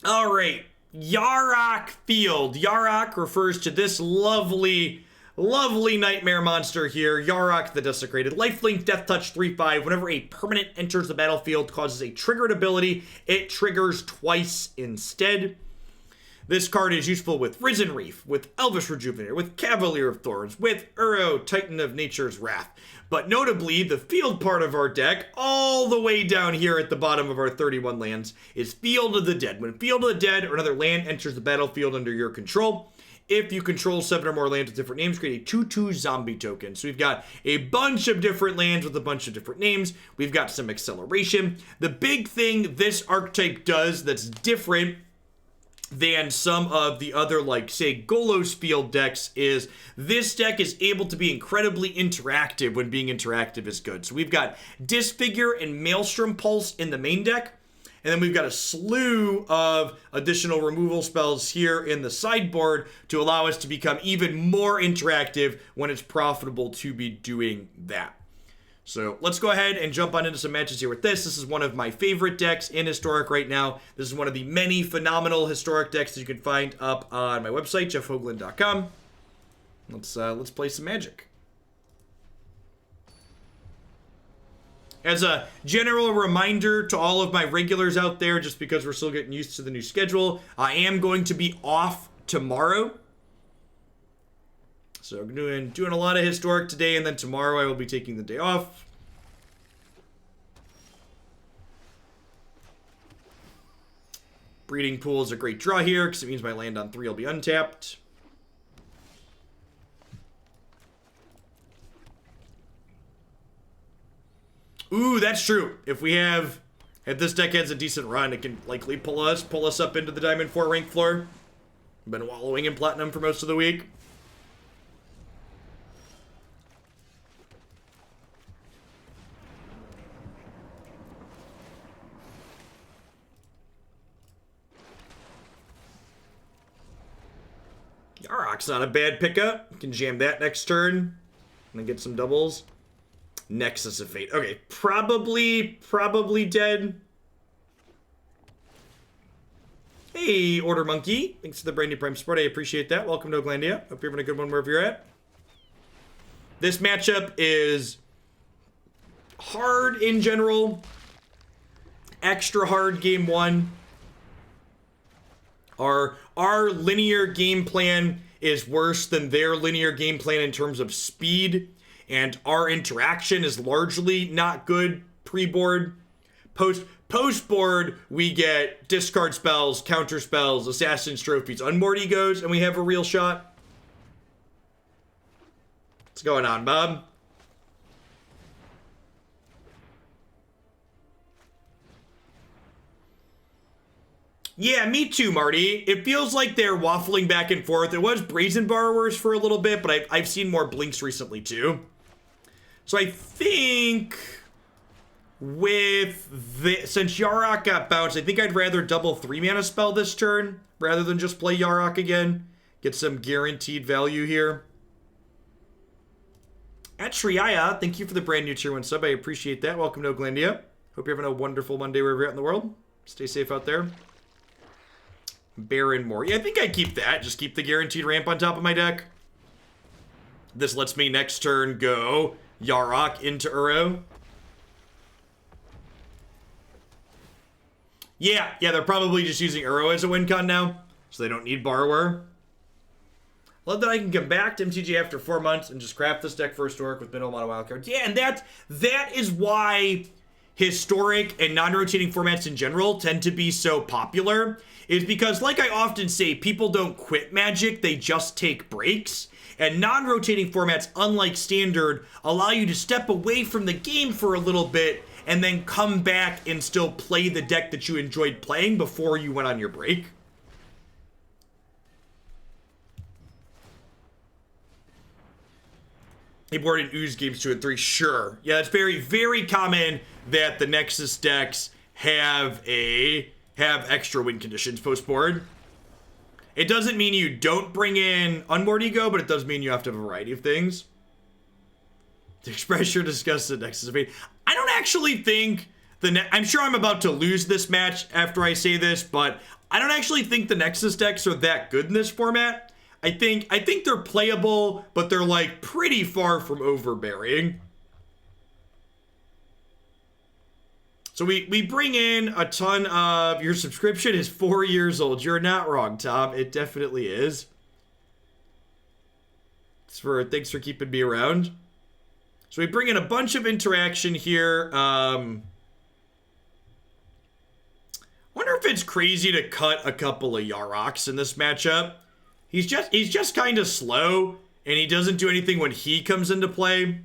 All right, Yarok Field. Yarok refers to this lovely nightmare monster here. Yarok the Desecrated. Lifelink, Death Touch, 3/5. Whenever a permanent enters the battlefield, causes a triggered ability, it triggers twice instead. This card is useful with Risen Reef, with Elvish Rejuvenator, with Cavalier of Thorns, with Uro, Titan of Nature's Wrath. But notably, the field part of our deck, all the way down here at the bottom of our 31 lands, is Field of the Dead. When Field of the Dead or another land enters the battlefield under your control, if you control 7 or more lands with different names, create a 2/2 zombie token. So we've got a bunch of different lands with a bunch of different names. We've got some acceleration. The big thing this archetype does that's different than some of the other, like, say, Golos Field decks is this deck is able to be incredibly interactive when being interactive is good. So we've got Disfigure and Maelstrom Pulse in the main deck, and then we've got a slew of additional removal spells here in the sideboard to allow us to become even more interactive when it's profitable to be doing that. So let's go ahead and jump on into some matches here with this. This is one of my favorite decks in Historic right now. This is one of the many phenomenal Historic decks that you can find up on my website, jeffhoagland.com. Let's play some Magic. As a general reminder to all of my regulars out there, just because we're still getting used to the new schedule, I am going to be off tomorrow. So I'm doing a lot of Historic today, and then tomorrow I will be taking the day off. Breeding Pool is a great draw here, because it means my land on 3 will be untapped. Ooh, that's true. If this deck has a decent run, it can likely pull us up into the Diamond 4 rank floor. Been wallowing in Platinum for most of the week. Yarok's not a bad pickup. You can jam that next turn and then get some doubles. Nexus of Fate. Okay, probably dead. Hey, Order Monkey. Thanks for the brand new Prime support. I appreciate that. Welcome to Oglandia. Hope you're having a good one wherever you're at. This matchup is hard in general. Extra hard game 1. Our linear game plan is worse than their linear game plan in terms of speed, and our interaction is largely not good pre-board. Post-board, we get discard spells, counter spells, assassin's trophies, unmoored egos, and we have a real shot. What's going on, Bob? Yeah, me too, Marty. It feels like they're waffling back and forth. It was Brazen Borrowers for a little bit, but I've seen more Blinks recently too. So I think since Yarok got bounced, I think I'd rather double 3-mana spell this turn rather than just play Yarok again. Get some guaranteed value here. At Shriaya, thank you for the brand new tier 1 sub. I appreciate that. Welcome to Oglandia. Hope you're having a wonderful Monday wherever you're at in the world. Stay safe out there. Barren Moor. Yeah, I think I keep that. Just keep the guaranteed ramp on top of my deck. This lets me next turn go Yarok into Uro. Yeah, they're probably just using Uro as a win con now, so they don't need Borrower. Love that I can come back to MTG after 4 months and just craft this deck for Historic with minimal amount of wildcards. Yeah, and that is why Historic and non-rotating formats in general tend to be so popular, is because, like I often say, people don't quit Magic, they just take breaks. And non-rotating formats, unlike Standard, allow you to step away from the game for a little bit and then come back and still play the deck that you enjoyed playing before you went on your break. They boarded Ooze games 2 and 3, sure. Yeah, it's very, very common that the Nexus decks have extra win conditions post-board. It doesn't mean you don't bring in Unmoored Ego, but it does mean you have to have a variety of things. To express your disgust at Nexus of Fate. I don't actually think I'm sure I'm about to lose this match after I say this, but I don't actually think the Nexus decks are that good in this format. I think they're playable, but they're like pretty far from overbearing. So we bring in a ton of... Your subscription is 4 years old. You're not wrong, Tom. It definitely is. Thanks for keeping me around. So we bring in a bunch of interaction here. Wonder if it's crazy to cut a couple of Yaroks in this matchup. He's just kind of slow, and he doesn't do anything when he comes into play.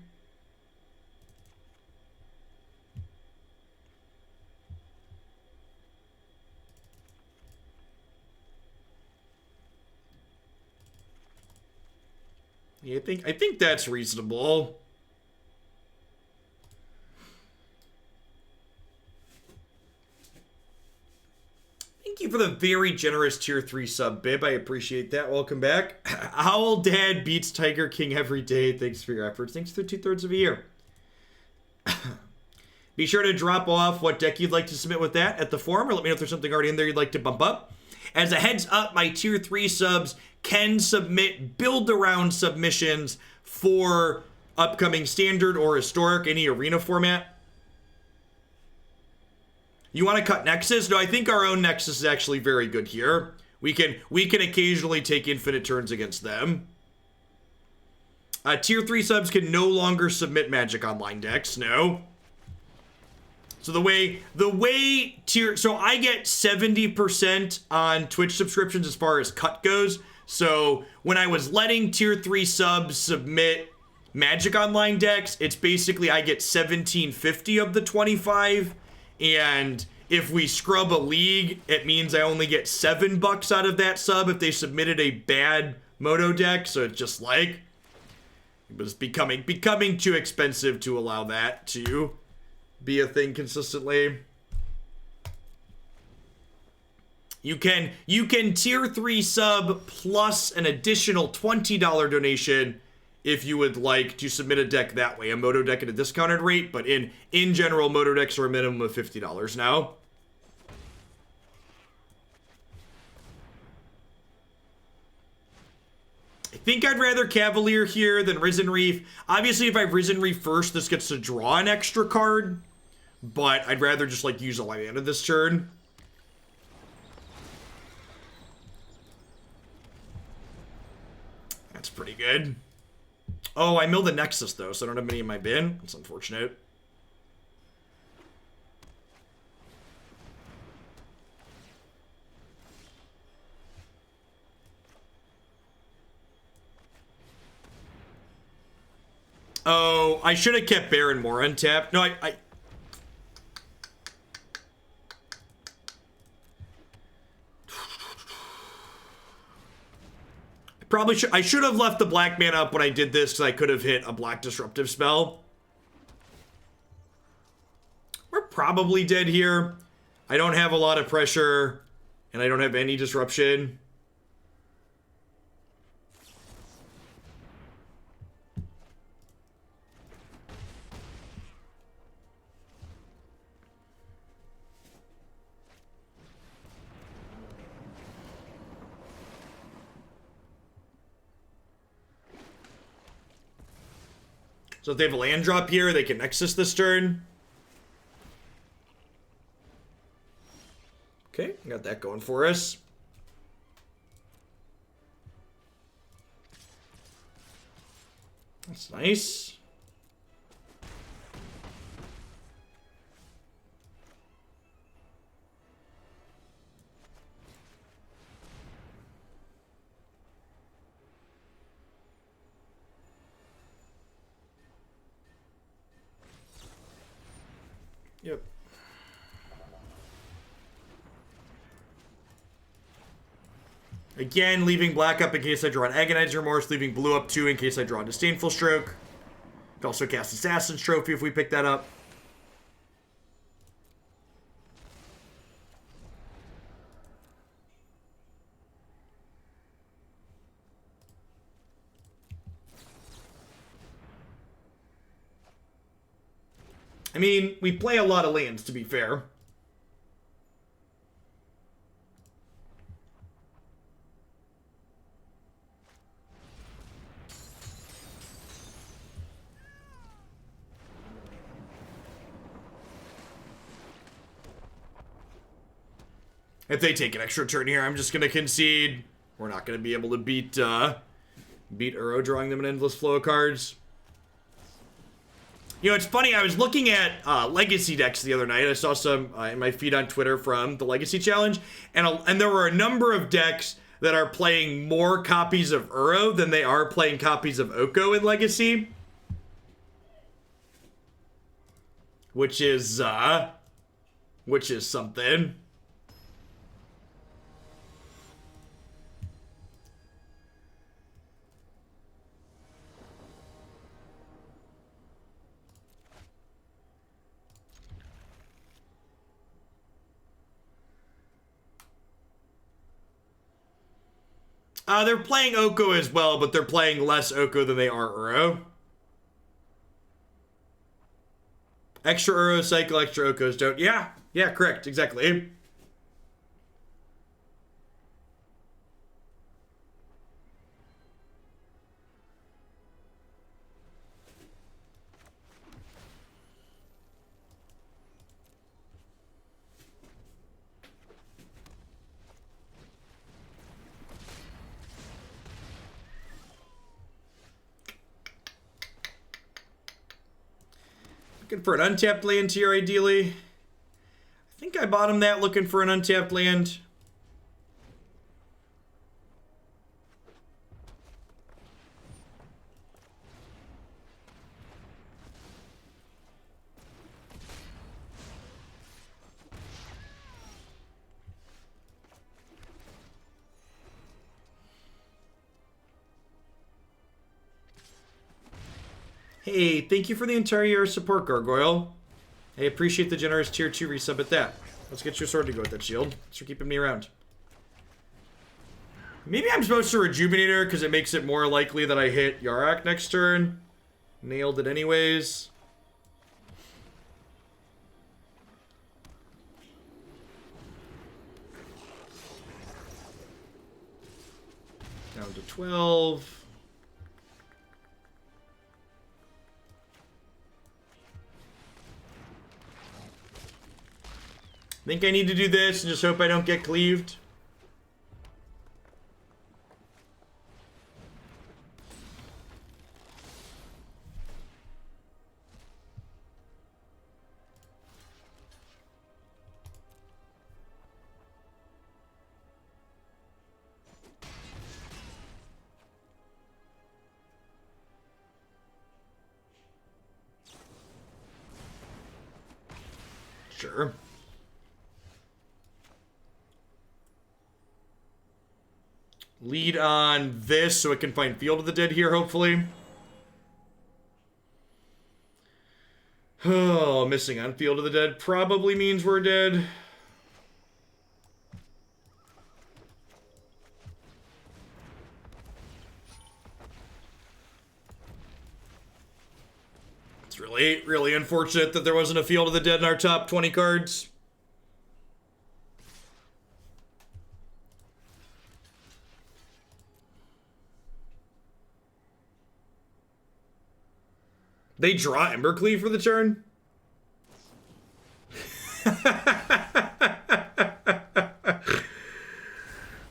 Yeah, I think that's reasonable. Thank you for the very generous tier 3 sub, Bib. I appreciate that. Welcome back. Owl Dad beats Tiger King every day. Thanks for your efforts. Thanks for 2/3 of a year. Be sure to drop off what deck you'd like to submit with that at the forum, or let me know if there's something already in there you'd like to bump up. As a heads up, my tier 3 subs can submit build-around submissions for upcoming standard or historic, any arena format. You want to cut Nexus? No, I think our own Nexus is actually very good here. We can occasionally take infinite turns against them. Tier 3 subs can no longer submit Magic Online decks, no. So the way so I get 70% on Twitch subscriptions as far as cut goes. So when I was letting tier 3 subs submit Magic Online decks, it's basically I get $17.50 of the 25, and if we scrub a league, it means I only get $7 out of that sub if they submitted a bad Moto deck. So it's just like it was becoming too expensive to allow that to be a thing consistently. You can tier 3 sub plus an additional $20 donation if you would like to submit a deck that way, a Moto deck at a discounted rate, but in general, Moto decks are a minimum of $50 now. I think I'd rather Cavalier here than Risen Reef. Obviously, if I have Risen Reef first, this gets to draw an extra card, but I'd rather just like use a light mana this turn. That's pretty good. Oh, I milled the Nexus, though, so I don't have many in my bin. That's unfortunate. Oh, I should have kept Barren Moor untapped. No, I probably should. I should have left the black mana up when I did this, because I could have hit a black disruptive spell. We're probably dead here. I don't have a lot of pressure, and I don't have any disruption. So if they have a land drop here, they can Nexus this turn. Okay, got that going for us. That's nice. Yep. Again, leaving black up in case I draw an Agonized Remorse, leaving blue up 2 in case I draw a Disdainful Stroke. Could also cast Assassin's Trophy if we pick that up. I mean, we play a lot of lands, to be fair. If they take an extra turn here, I'm just going to concede. We're not going to be able to beat Uro, drawing them an endless flow of cards. You know, it's funny, I was looking at Legacy decks the other night. I saw some in my feed on Twitter from the Legacy Challenge, and there were a number of decks that are playing more copies of Uro than they are playing copies of Oko in Legacy. Which is something. They're playing Oko as well, but they're playing less Oko than they are Uro. Extra Uro cycle, extra Okos don't. Yeah, correct, exactly. Looking for an untapped land here, ideally. I think I bottomed that looking for an untapped land. Hey, thank you for the entire year of support, Gargoyle. I appreciate the generous tier 2 resub at that. Let's get your sword to go with that shield. Thanks for keeping me around. Maybe I'm supposed to Rejuvenator because it makes it more likely that I hit Yarok next turn. Nailed it anyways. Down to 12. Think I need to do this and just hope I don't get cleaved. Sure. Lead on this so it can find Field of the Dead here, hopefully. Oh, missing on Field of the Dead probably means we're dead. It's really unfortunate that there wasn't a Field of the Dead in our top 20 cards. They draw Embercleave for the turn?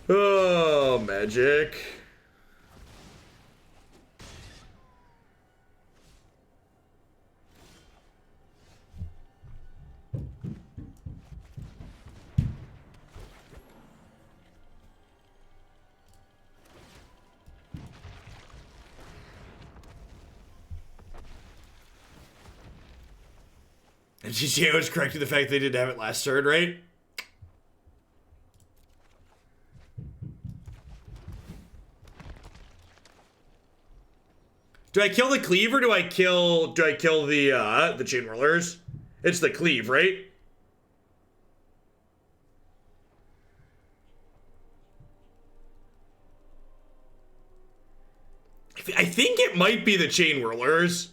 Oh, magic. And GTO was correcting the fact they didn't have it last turn, right? Do I kill the cleave or do I kill the chain whirlers? It's the cleave, right? I think it might be the chain whirlers.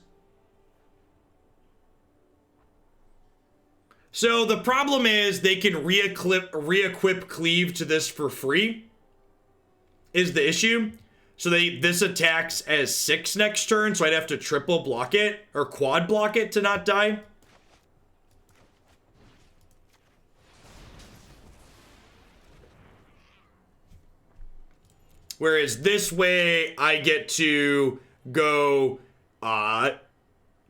So the problem is they can re-equip Cleave to this for free, is the issue. So this attacks as 6 next turn, so I'd have to triple block it, or quad block it to not die. Whereas this way, I get to go,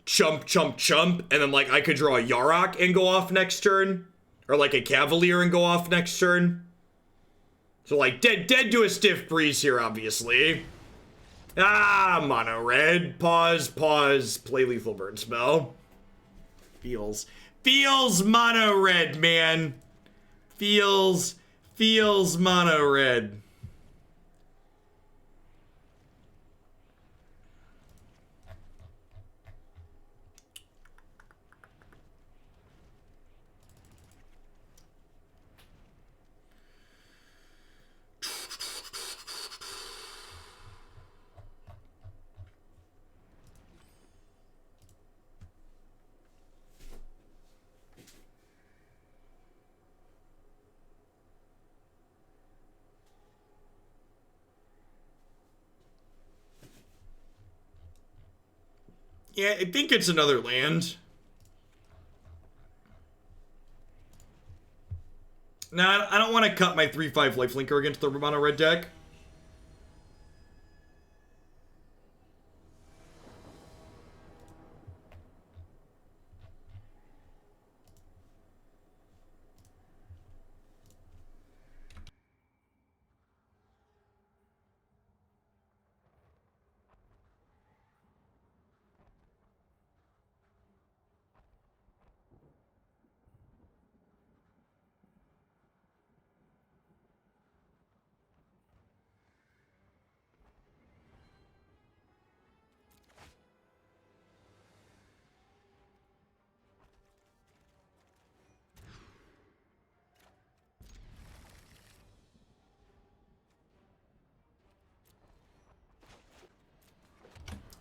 chump, chump, chump, and then, like, I could draw a Yarok and go off next turn, or, like, a Cavalier and go off next turn. So, like, dead to a stiff breeze here, obviously. Mono red. Pause, play lethal burn spell. Feels mono red, man. Feels mono red. Yeah, I think it's another land. Nah, I don't want to cut my 3/5 lifelinker against the mono red deck.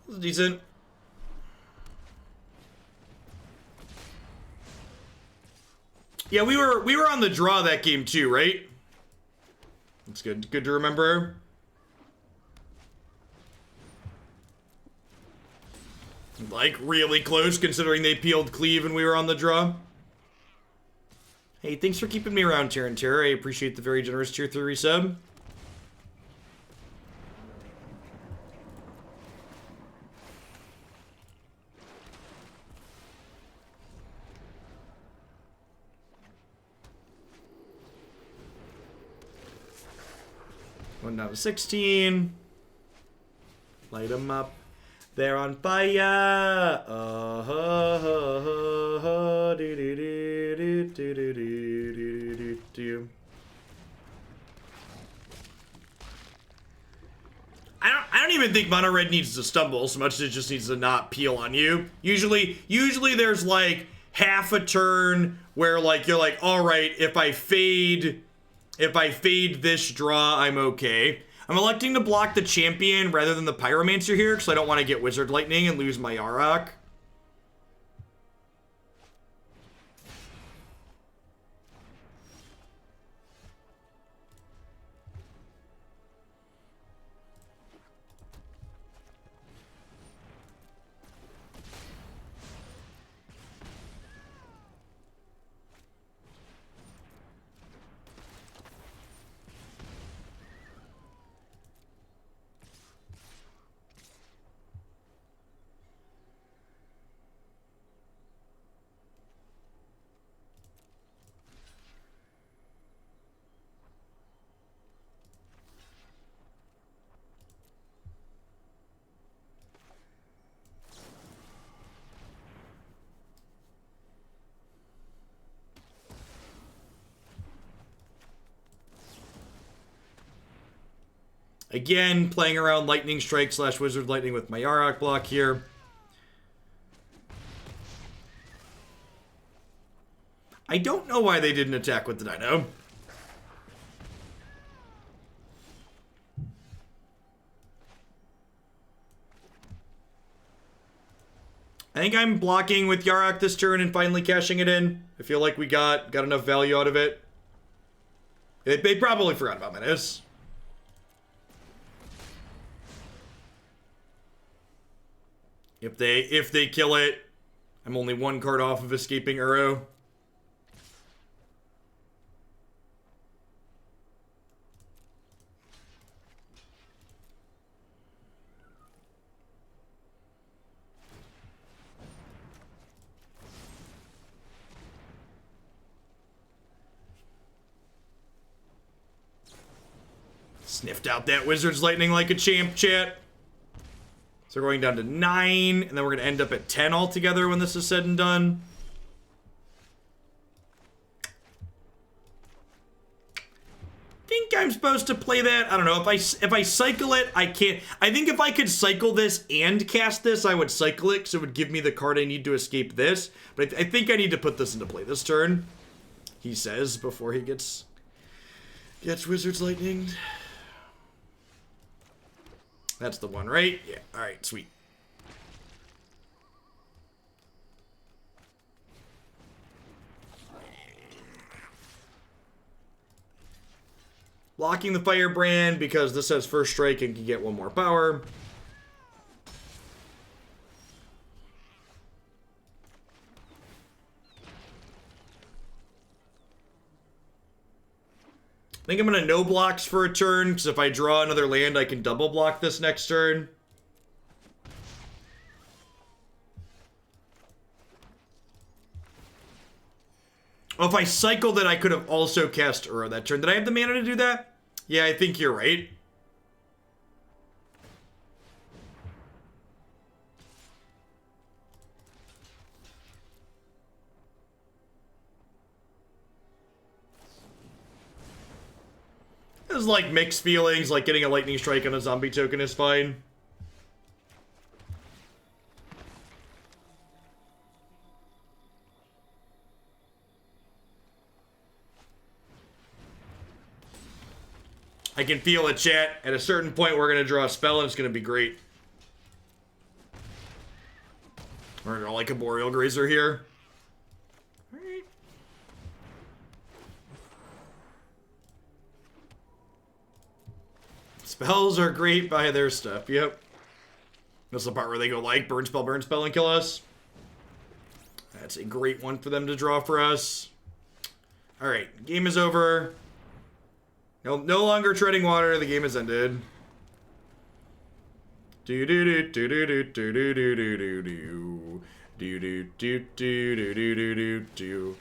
This is decent. Yeah, we were on the draw that game too, right? That's good. Good to remember. Like, really close considering they peeled Cleave and we were on the draw. Hey, thanks for keeping me around, Terran Terror. I appreciate the very generous tier 3 resub. One down to 16. Light them up. They're on fire. I don't even think mono red needs to stumble so much as it just needs to not peel on you. Usually there's like half a turn where like you're like, all right, if I fade this draw, I'm okay. I'm electing to block the champion rather than the pyromancer here because I don't want to get wizard lightning and lose my Yarok. Again, playing around Lightning Strike / Wizard Lightning with my Yarok block here. I don't know why they didn't attack with the Dino. I think I'm blocking with Yarok this turn and finally cashing it in. I feel like we got enough value out of it. They probably forgot about Menace. If they kill it, I'm only one card off of escaping Uro. Sniffed out that Wizard's Lightning like a champ, chat. So we're going down to 9, and then we're going to end up at 10 altogether when this is said and done. Think I'm supposed to play that? I don't know. If I cycle it, I can't. I think if I could cycle this and cast this, I would cycle it, because it would give me the card I need to escape this. But I think I need to put this into play this turn, he says, before he gets Wizard's Lightning. That's the one, right? Yeah, alright, sweet. Blocking the Firebrand because this has first strike and can get one more power. I think I'm going to no blocks for a turn, because if I draw another land, I can double block this next turn. Oh, if I cycled it, I could have also cast Uro that turn. Did I have the mana to do that? Yeah, I think you're right. There's like mixed feelings, like getting a lightning strike on a zombie token is fine. I can feel it, chat. At a certain point, we're going to draw a spell, and it's going to be great. We're going to like Arboreal Grazer here. Alright. Spells are great by their stuff, yep. This is the part where they go like, burn spell, and kill us. That's a great one for them to draw for us. Alright, game is over. No longer treading water, the game has ended. Do do do do do do do do do do do do do do do do do do do.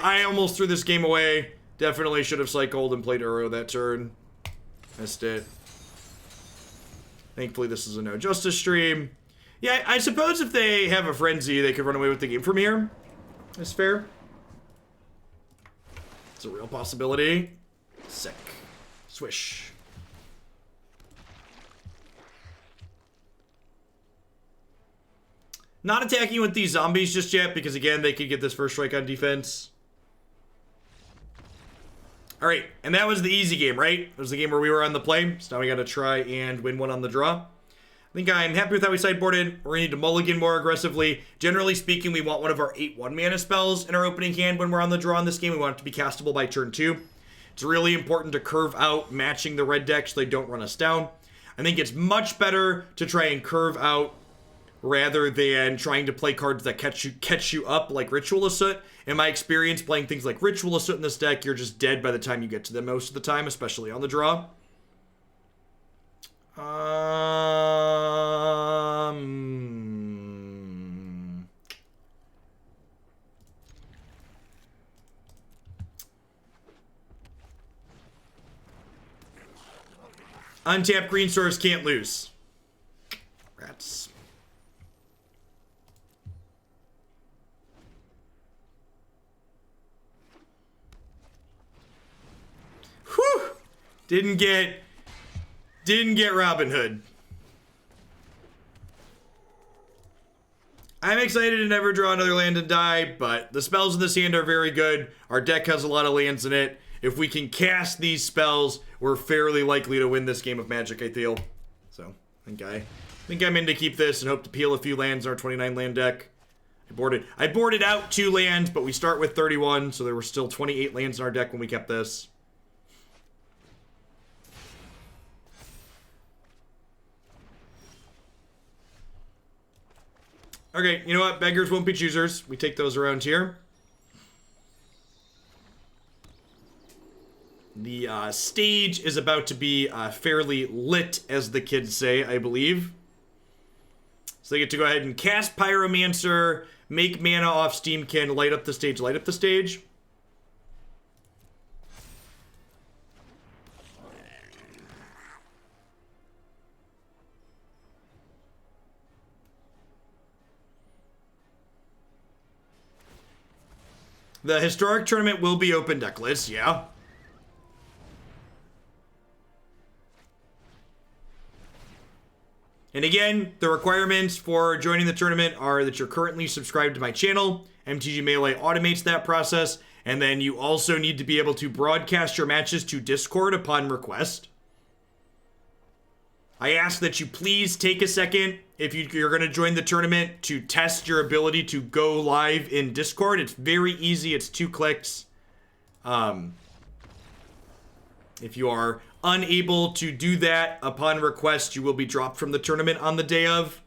I almost threw this game away. Definitely should have cycled and played Uro that turn. Missed it. Thankfully this is a no justice stream. Yeah, I suppose if they have a frenzy, they could run away with the game from here. That's fair. It's a real possibility. Sick. Swish. Not attacking with these zombies just yet, because again, they could get this first strike on defense. Alright, and that was the easy game, right? It was the game where we were on the play, so now we gotta try and win one on the draw. I think I'm happy with how we sideboarded. We're going to need to mulligan more aggressively. Generally speaking, we want one of our 8 1-mana spells in our opening hand when we're on the draw in this game. We want it to be castable by turn 2. It's really important to curve out matching the red deck so they don't run us down. I think it's much better to try and curve out rather than trying to play cards that catch you up like Ritual Soot. In my experience, playing things like Ritual Soot in this deck, you're just dead by the time you get to them most of the time, especially on the draw. Untapped green source can't lose. Rats. Whew! Didn't get Robin Hood. I'm excited to never draw another land and die, but the spells in this hand are very good. Our deck has a lot of lands in it, if we can cast these spells, we're fairly likely to win this game of Magic, I feel. So, I think I'm in to keep this and hope to peel a few lands in our 29 land deck. I boarded out 2 lands, but we start with 31, so there were still 28 lands in our deck when we kept this. Okay, you know what? Beggars won't be choosers. We take those around here. The stage is about to be fairly lit, as the kids say, I believe. So they get to go ahead and cast Pyromancer, make mana off Steamkin, light up the stage, light up the stage. The Historic Tournament will be open deckless, yeah. And again, the requirements for joining the tournament are that you're currently subscribed to my channel. MTG Melee automates that process. And then you also need to be able to broadcast your matches to Discord upon request. I ask that you please take a second, if you're going to join the tournament, to test your ability to go live in Discord. It's very easy. It's 2 clicks. If you are unable to do that upon request, you will be dropped from the tournament on the day of.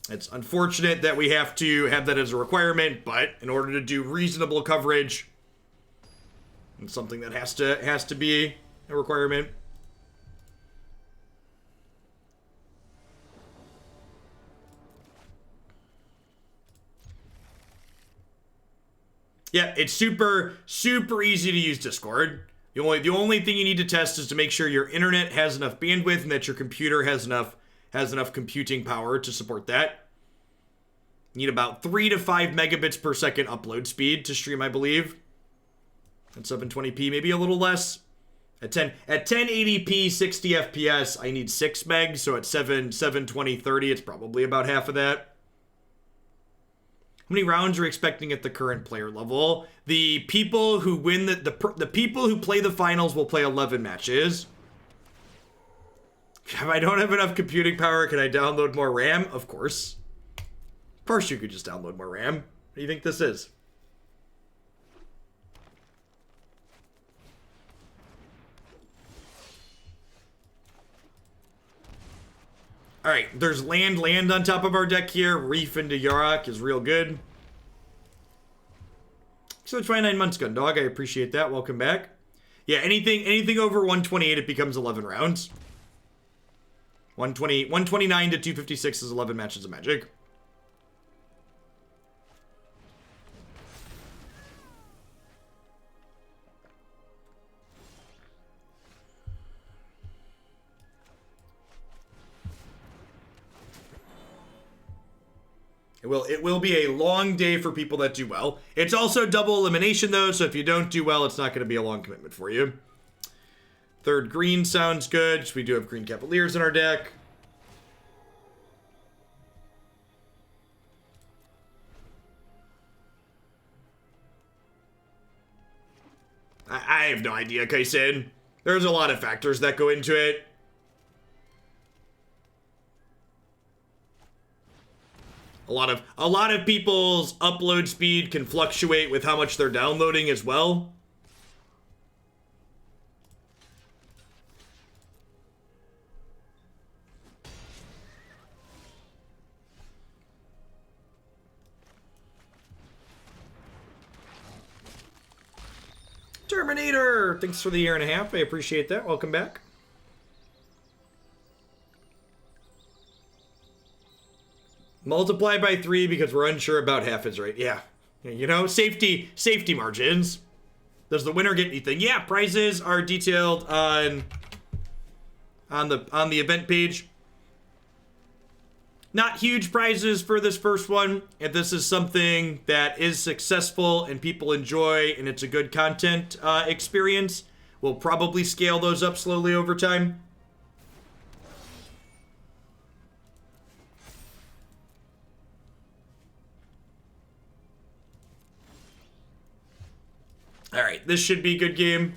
It's unfortunate that we have to have that as a requirement, but in order to do reasonable coverage, it's something that has to be a requirement. Yeah, it's super easy to use Discord. The only thing you need to test is to make sure your internet has enough bandwidth and that your computer has enough computing power to support that. You need about 3 to 5 megabits per second upload speed to stream, I believe. At 720p, maybe a little less. At 1080p, 60 FPS, I need 6 megs, so at 720, 30, it's probably about half of that. How many rounds are you expecting at the current player level? The people who win the people who play the finals will play 11 matches. If I don't have enough computing power, can I download more RAM? Of course. Of course you could just download more RAM. What do you think this is? Alright, there's land on top of our deck here. Reef into Yarok is real good. So 29 months, Gundog. I appreciate that. Welcome back. Yeah, anything over 128, it becomes 11 rounds. 129 to 256 is 11 matches of Magic. It will be a long day for people that do well. It's also double elimination, though, so if you don't do well, it's not going to be a long commitment for you. Third green sounds good. We do have green Cavaliers in our deck. I have no idea, Kaisen. There's a lot of factors that go into it. A lot of people's upload speed can fluctuate with how much they're downloading as well. Terminator! Thanks for the 1.5 years. I appreciate that. Welcome back. Multiply by 3 because we're unsure about half his rate. Yeah. You know, safety margins. Does the winner get anything? Yeah, prizes are detailed on the event page. Not huge prizes for this first one. If this is something that is successful and people enjoy and it's a good content experience, we'll probably scale those up slowly over time. Alright, this should be a good game.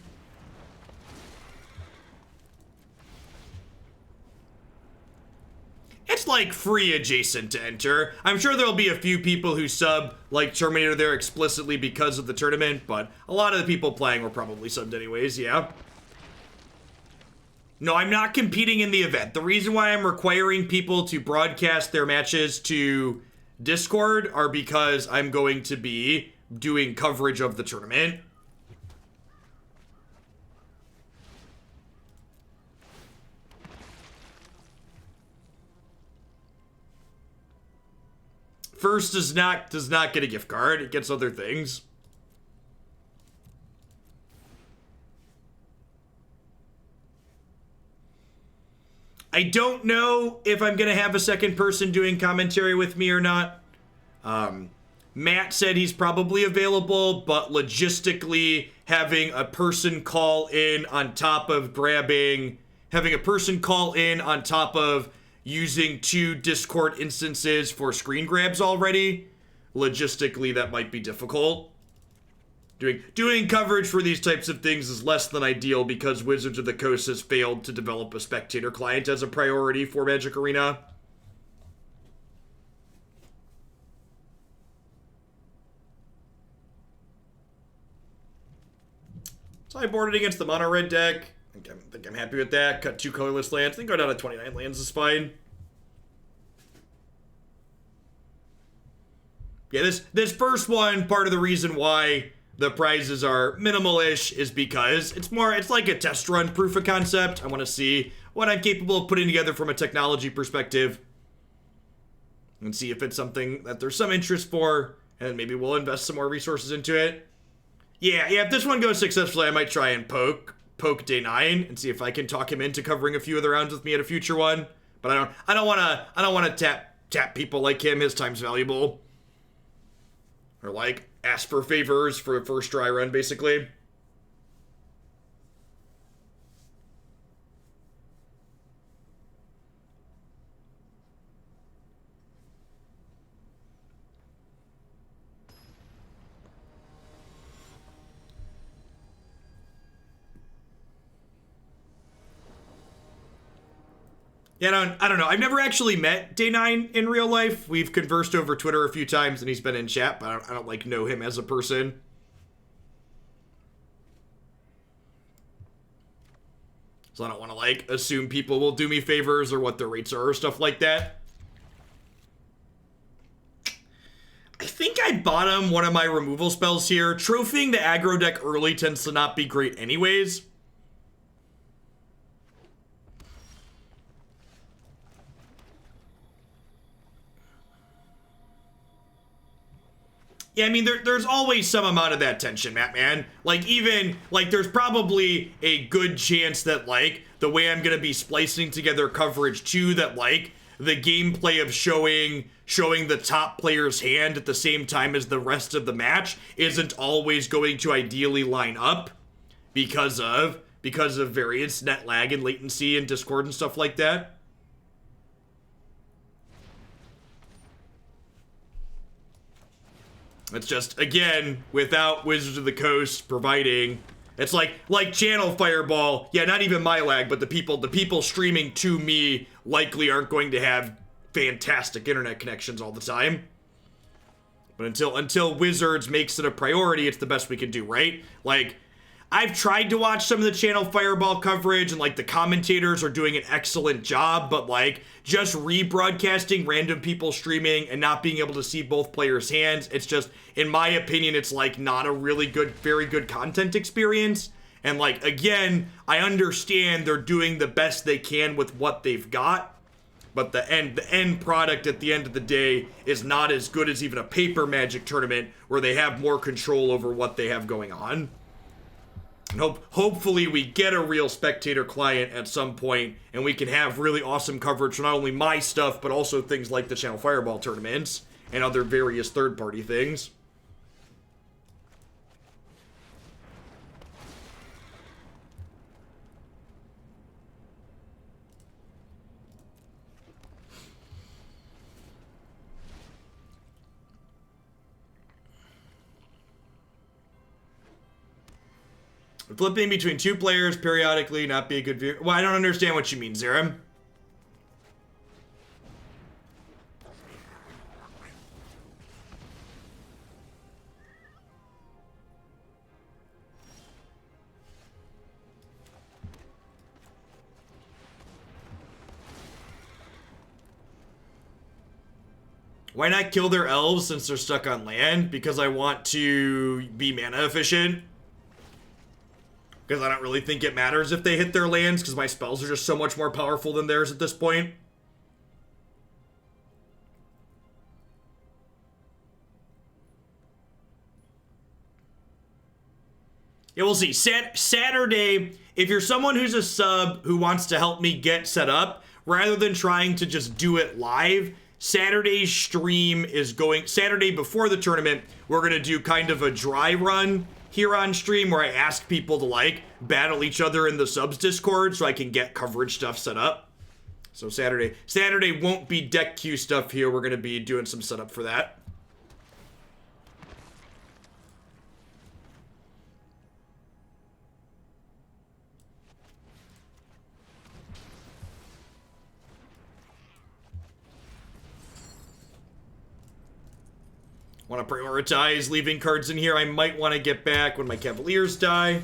It's like free adjacent to enter. I'm sure there'll be a few people who sub like Terminator there explicitly because of the tournament, but a lot of the people playing were probably subbed anyways, yeah. No, I'm not competing in the event. The reason why I'm requiring people to broadcast their matches to Discord are because I'm going to be doing coverage of the tournament. First does not get a gift card. It gets other things. I don't know if I'm going to have a second person doing commentary with me or not. Matt said he's probably available, but logistically having a person call in on top of using 2 Discord instances for screen grabs already, logistically that might be difficult. Doing coverage for these types of things is less than ideal because Wizards of the Coast has failed to develop a Spectator client as a priority for Magic Arena. Sideboarded against the mono red deck. I think I'm happy with that. Cut 2 colorless lands. I think go down to 29 lands is fine. Yeah, this first one, part of the reason why the prizes are minimal-ish is because it's like a test run proof of concept. I want to see what I'm capable of putting together from a technology perspective and see if it's something that there's some interest for, and maybe we'll invest some more resources into it. Yeah, if this one goes successfully, I might try and poke Day 9 and see if I can talk him into covering a few other rounds with me at a future one. But I don't want to tap people like him. His time's valuable. Or like ask for favors for a first dry run, basically. Yeah, I don't know. I've never actually met Day 9 in real life. We've conversed over Twitter a few times, and he's been in chat, but I don't like, know him as a person. So I don't want to, like, assume people will do me favors or what their rates are or stuff like that. I think I bottom one of my removal spells here. Trophying the aggro deck early tends to not be great anyways. Yeah, I mean, there's always some amount of that tension, man. Like, even, like, there's probably a good chance that, like, the way I'm going to be splicing together coverage, too, that, like, the gameplay of showing the top player's hand at the same time as the rest of the match isn't always going to ideally line up because of variance, net lag, and latency, and Discord and stuff like that. It's just, again, without Wizards of the Coast providing, it's like Channel Fireball. Yeah, not even my lag, but the people streaming to me likely aren't going to have fantastic internet connections all the time. But until Wizards makes it a priority, it's the best we can do, right? Like, I've tried to watch some of the Channel Fireball coverage, and, like, the commentators are doing an excellent job, but, like, just rebroadcasting random people streaming and not being able to see both players' hands, it's just, in my opinion, it's, like, not a really good, very good content experience. And, like, again, I understand they're doing the best they can with what they've got, but the end product at the end of the day is not as good as even a paper Magic tournament where they have more control over what they have going on. And hopefully we get a real Spectator client at some point, and we can have really awesome coverage for not only my stuff, but also things like the Channel Fireball tournaments and other various third-party things. Flipping between two players periodically, not be a good view. Well, I don't understand what you mean, Zerum. Why not kill their elves since they're stuck on land? Because I want to be mana efficient. Because I don't really think it matters if they hit their lands, because my spells are just so much more powerful than theirs at this point. Yeah, we'll see. Saturday, if you're someone who's a sub who wants to help me get set up, rather than trying to just do it live, Saturday's stream is going... Saturday before the tournament, we're going to do kind of a dry run here on stream where I ask people to, like, battle each other in the subs Discord so I can get coverage stuff set up. So Saturday won't be deck queue stuff here. We're going to be doing some setup for that. Want to prioritize leaving cards in here I might want to get back when my Cavaliers die.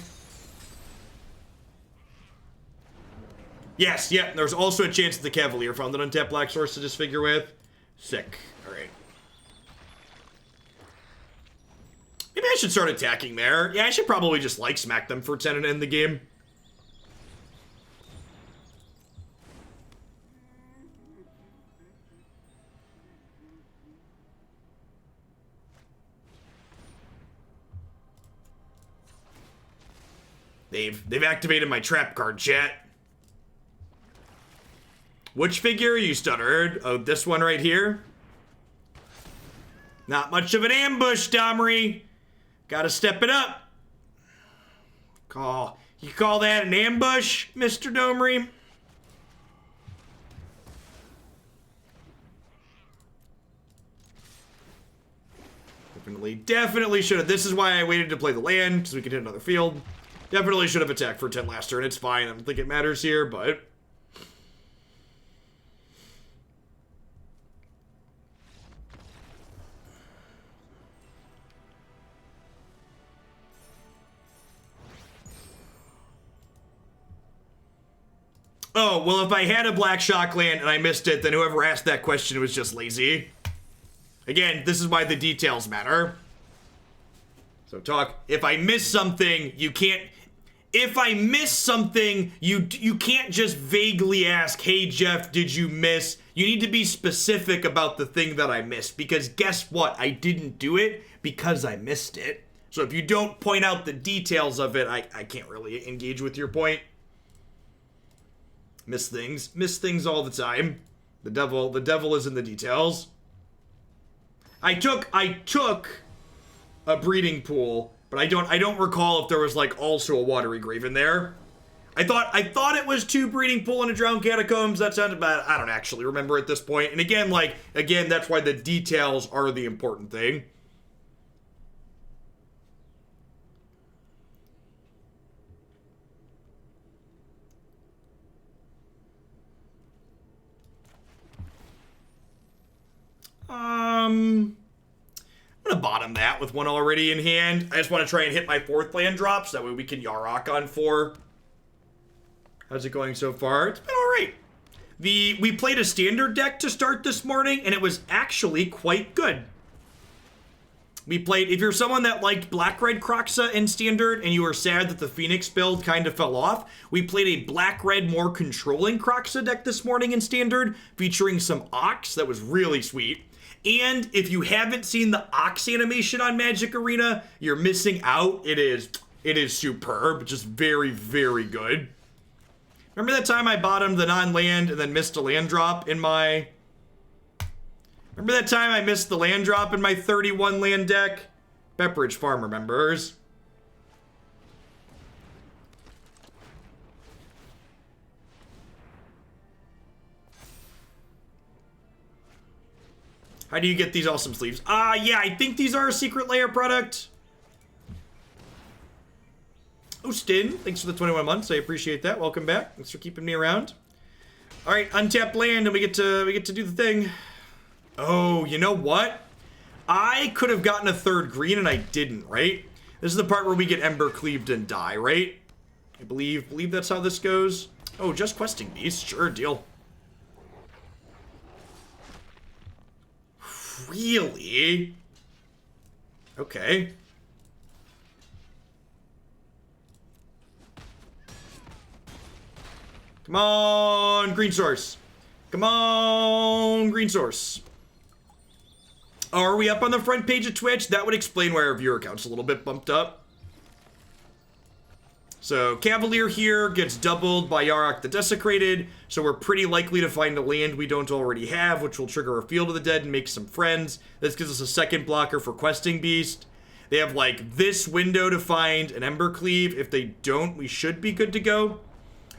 Yes, yeah, there's also a chance that the Cavalier found an untapped black source to disfigure with. Sick. Alright. Maybe I should start attacking there. Yeah, I should probably just, like, smack them for 10 and end the game. They've activated my trap card, chat. Which figure? You stuttered. Oh, this one right here. Not much of an ambush, Domri. Gotta step it up. You call that an ambush, Mr. Domri? Definitely should have. This is why I waited to play the land, because we could hit another field. Definitely should have attacked for 10 last turn. It's fine. I don't think it matters here, but... Oh, well, if I had a black shock land and I missed it, then whoever asked that question was just lazy. Again, this is why the details matter. So if I miss something, you can't... If I miss something, you can't just vaguely ask, hey, Jeff, did you miss? You need to be specific about the thing that I missed, because guess what? I didn't do it because I missed it. So if you don't point out the details of it, I can't really engage with your point. Miss things all the time. The devil is in the details. I took a breeding pool, but I don't recall if there was, like, also a Watery Grave in there. I thought it was 2 breeding pool and a Drowned Catacombs. That sounded bad. I don't actually remember at this point. And again, that's why the details are the important thing. I'm gonna bottom that with one already in hand. I just want to try and hit my 4th land drops. That way we can Yarok on 4. How's it going so far? It's been alright. We played a standard deck to start this morning, and it was actually quite good. We played, if you're someone that liked Black-Red Kroxa in standard, and you were sad that the Phoenix build kind of fell off, we played a Black-Red more controlling Kroxa deck this morning in standard, featuring some Ox. That was really sweet. And if you haven't seen the Ox animation on Magic Arena, you're missing out. It is superb. Just very, very good. Remember that time I bottomed the non-land and then missed a land drop in my... Remember that time I missed the land drop in my 31 land deck? Pepperidge Farm remembers. How do you get these awesome sleeves? Yeah, I think these are a secret layer product. Austin, thanks for the 21 months. I appreciate that. Welcome back. Thanks for keeping me around. All right, untapped land, and we get to do the thing. Oh, you know what? I could have gotten a third green, and I didn't, right? This is the part where we get Embercleaved and die, right? I believe that's how this goes. Oh, just questing beast. Sure, deal. Really? Okay. Come on, green source. Come on, green source. Are we up on the front page of Twitch? That would explain why our viewer count's a little bit bumped up. So, Cavalier here gets doubled by Yarok the Desecrated, so we're pretty likely to find a land we don't already have, which will trigger a Field of the Dead and make some friends. This gives us a second blocker for Questing Beast. They have, like, this window to find an Embercleave. If they don't, we should be good to go.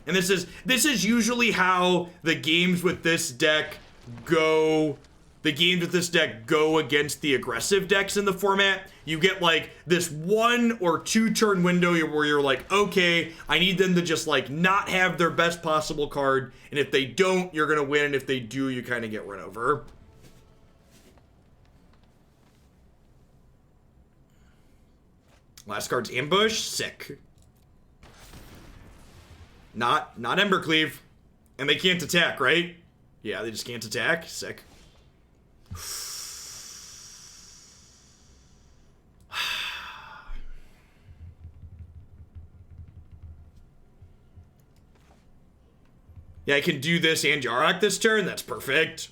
And this is usually how the games with this deck go. The games with this deck go against the aggressive decks in the format. You get like this 1 or 2 turn window where you're like, okay, I need them to just like not have their best possible card. And if they don't, you're going to win. And if they do, you kind of get run over. Last card's Ambush. Sick. Not Embercleave. And they can't attack, right? Yeah, they just can't attack. Sick. Yeah, I can do this and Yarok this turn. That's perfect.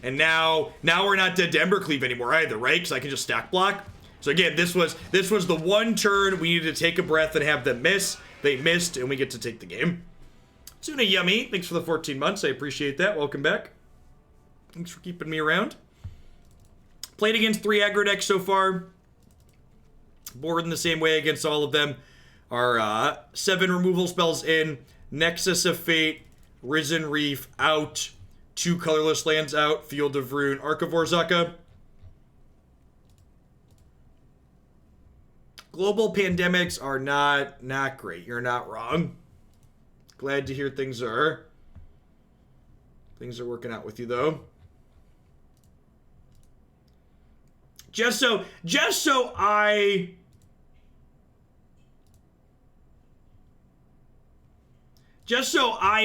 And now we're not dead to Embercleave anymore either, right? Because I can just stack block. So again, this was the one turn we needed to take a breath and have them miss. They missed, and we get to take the game. Tuna Yummy, thanks for the 14 months. I appreciate that. Welcome back. Thanks for keeping me around. Played against 3 aggro decks so far. Board in the same way against all of them. Our 7 removal spells in. Nexus of Fate. Risen Reef out. 2 colorless lands out. Field of Ruin. Arch of Orazca. Global pandemics are not great. You're not wrong. Glad to hear things are working out with you though. Just so I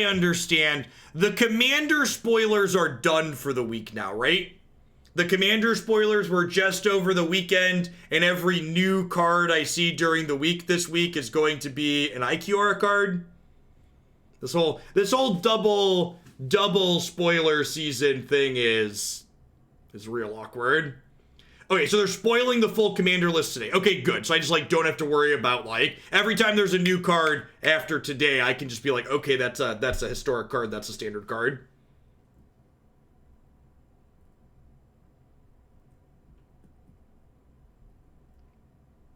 understand, the Commander spoilers are done for the week now, right? The Commander spoilers were just over the weekend, and every new card I see during the week this week is going to be an Ikiora card. This whole double spoiler season thing is real awkward. Okay, so they're spoiling the full Commander list today. Okay, good. So I just like don't have to worry about like every time there's a new card after today, I can just be like, okay, that's a historic card, that's a standard card.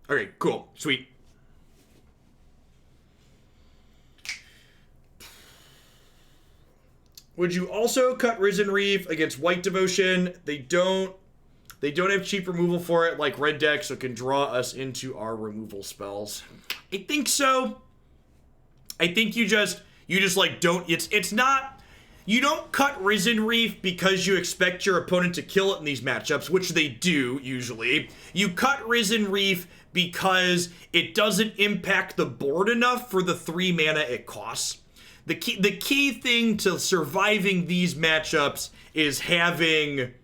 Okay, cool. Sweet. Would you also cut Risen Reef against White Devotion? They don't have cheap removal for it like red deck, so it can draw us into our removal spells. I think so. I think you just like don't, it's not, you don't cut Risen Reef because you expect your opponent to kill it in these matchups, which they do usually. You cut Risen Reef because it doesn't impact the board enough for the 3 mana it costs. The key thing to surviving these matchups is having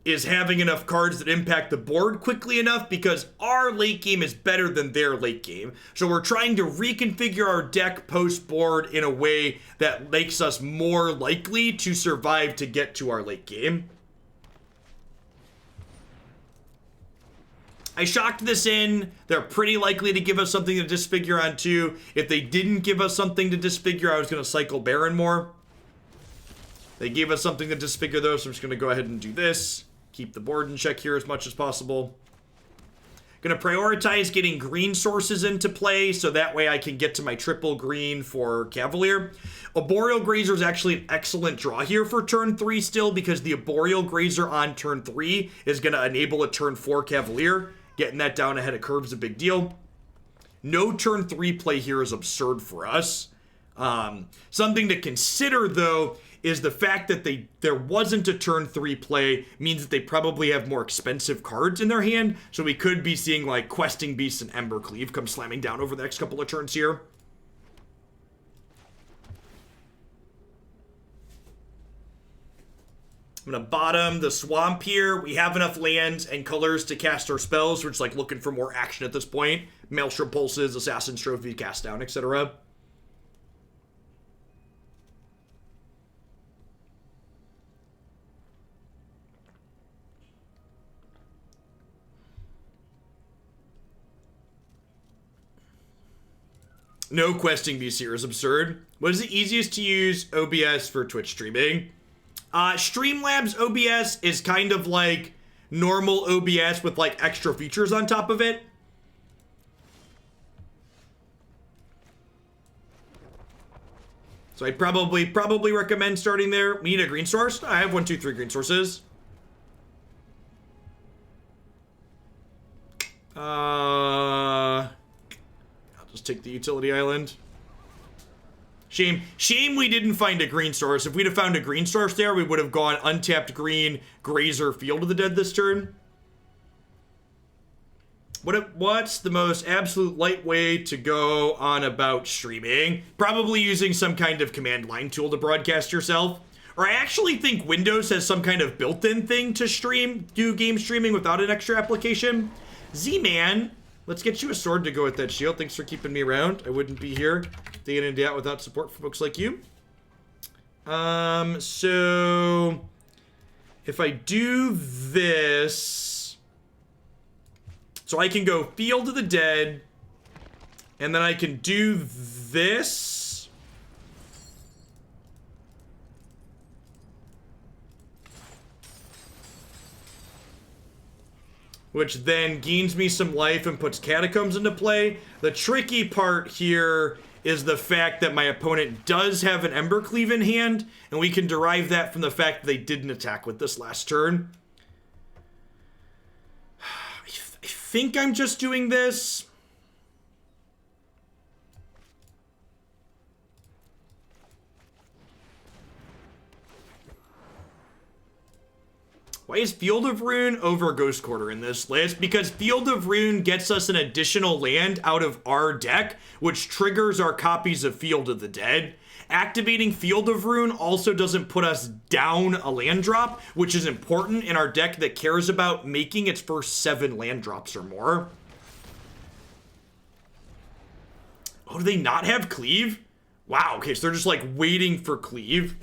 enough cards that impact the board quickly enough, because our late game is better than their late game. So we're trying to reconfigure our deck post-board in a way that makes us more likely to survive to get to our late game. I shocked this in. They're pretty likely to give us something to Disfigure on too. If they didn't give us something to Disfigure, I was going to cycle Barren Moor. They gave us something to Disfigure though, so I'm just going to go ahead and do this. Keep the board in check here as much as possible. Going to prioritize getting green sources into play, so that way I can get to my triple green for Cavalier. Arboreal Grazer is actually an excellent draw here for turn 3 still, because the Arboreal Grazer on turn 3 is going to enable a turn 4 Cavalier. Getting that down ahead of curve is a big deal. No turn 3 play here is absurd for us. Something to consider, though, is the fact that there wasn't a turn 3 play means that they probably have more expensive cards in their hand, so we could be seeing, like, Questing Beast and Embercleave come slamming down over the next couple of turns here. I'm going to bottom the swamp here. We have enough lands and colors to cast our spells. We're just, like, looking for more action at this point. Maelstrom Pulses, Assassin's Trophy, Cast Down, etc. No Questing Beast here is absurd. What is the easiest to use OBS for Twitch streaming? Streamlabs OBS is kind of like normal OBS with like extra features on top of it. So I'd probably recommend starting there. We need a green source. I have 1, 2, 3 green sources. I'll just take the utility island. Shame we didn't find a green source. If we'd have found a green source there, we would have gone untapped green, Grazer, Field of the Dead this turn. What's the most absolute light way to go on about streaming? Probably using some kind of command line tool to broadcast yourself. Or I actually think Windows has some kind of built-in thing to do game streaming without an extra application. Z-Man, let's get you a sword to go with that shield. Thanks for keeping me around. I wouldn't be here day in and day out without support from folks like you. So if I do this, so I can go Field of the Dead, and then I can do this. Which then gains me some life and puts Catacombs into play. The tricky part here is the fact that my opponent does have an Embercleave in hand, and we can derive that from the fact that they didn't attack with this last turn. I think I'm just doing this. Why is Field of Ruin over Ghost Quarter in this list? Because Field of Ruin gets us an additional land out of our deck, which triggers our copies of Field of the Dead. Activating Field of Ruin also doesn't put us down a land drop, which is important in our deck that cares about making its first 7 land drops or more. Oh, do they not have Cleave? Wow, okay, so they're just like waiting for Cleave.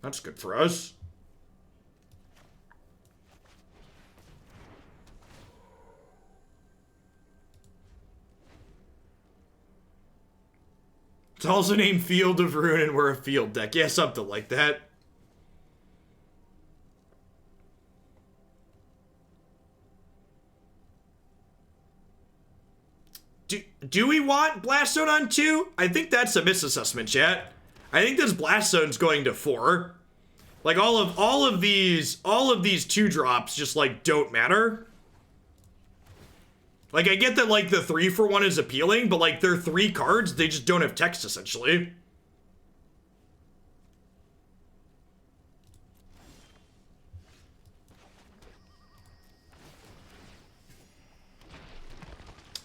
That's good for us. It's also named Field of Ruin and we're a field deck. Yeah, something like that. Do we want Blast Zone on 2? I think that's a misassessment, chat. I think this Blast Zone's going to 4. Like all of these 2 drops just like don't matter. Like, I get that, like, the 3-for-1 is appealing, but, like, they're 3 cards, they just don't have text, essentially.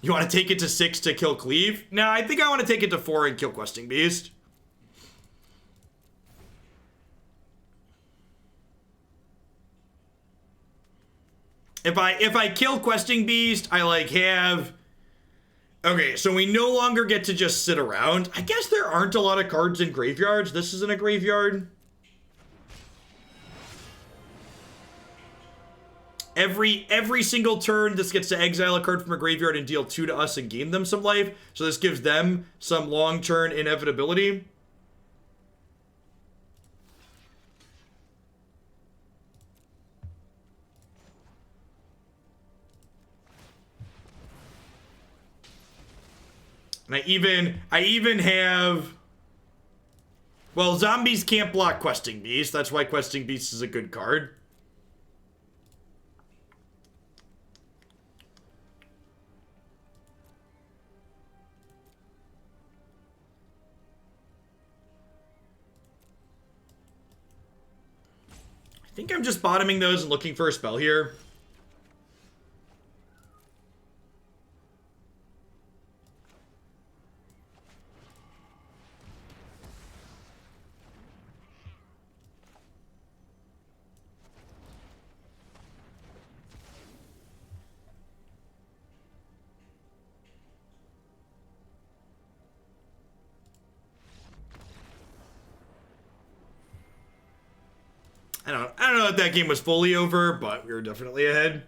You want to take it to 6 to kill Cleave? Nah, I think I want to take it to 4 and kill Questing Beast. If I kill Questing Beast, I like have... Okay, so we no longer get to just sit around. I guess there aren't a lot of cards in graveyards. This isn't a graveyard. Every single turn, this gets to exile a card from a graveyard and deal 2 to us and gain them some life. So this gives them some long-turn inevitability. And I even have... Well, zombies can't block Questing Beast. That's why Questing Beast is a good card. think I'm just bottoming those and looking for a spell here. I don't know if that game was fully over, but we were definitely ahead.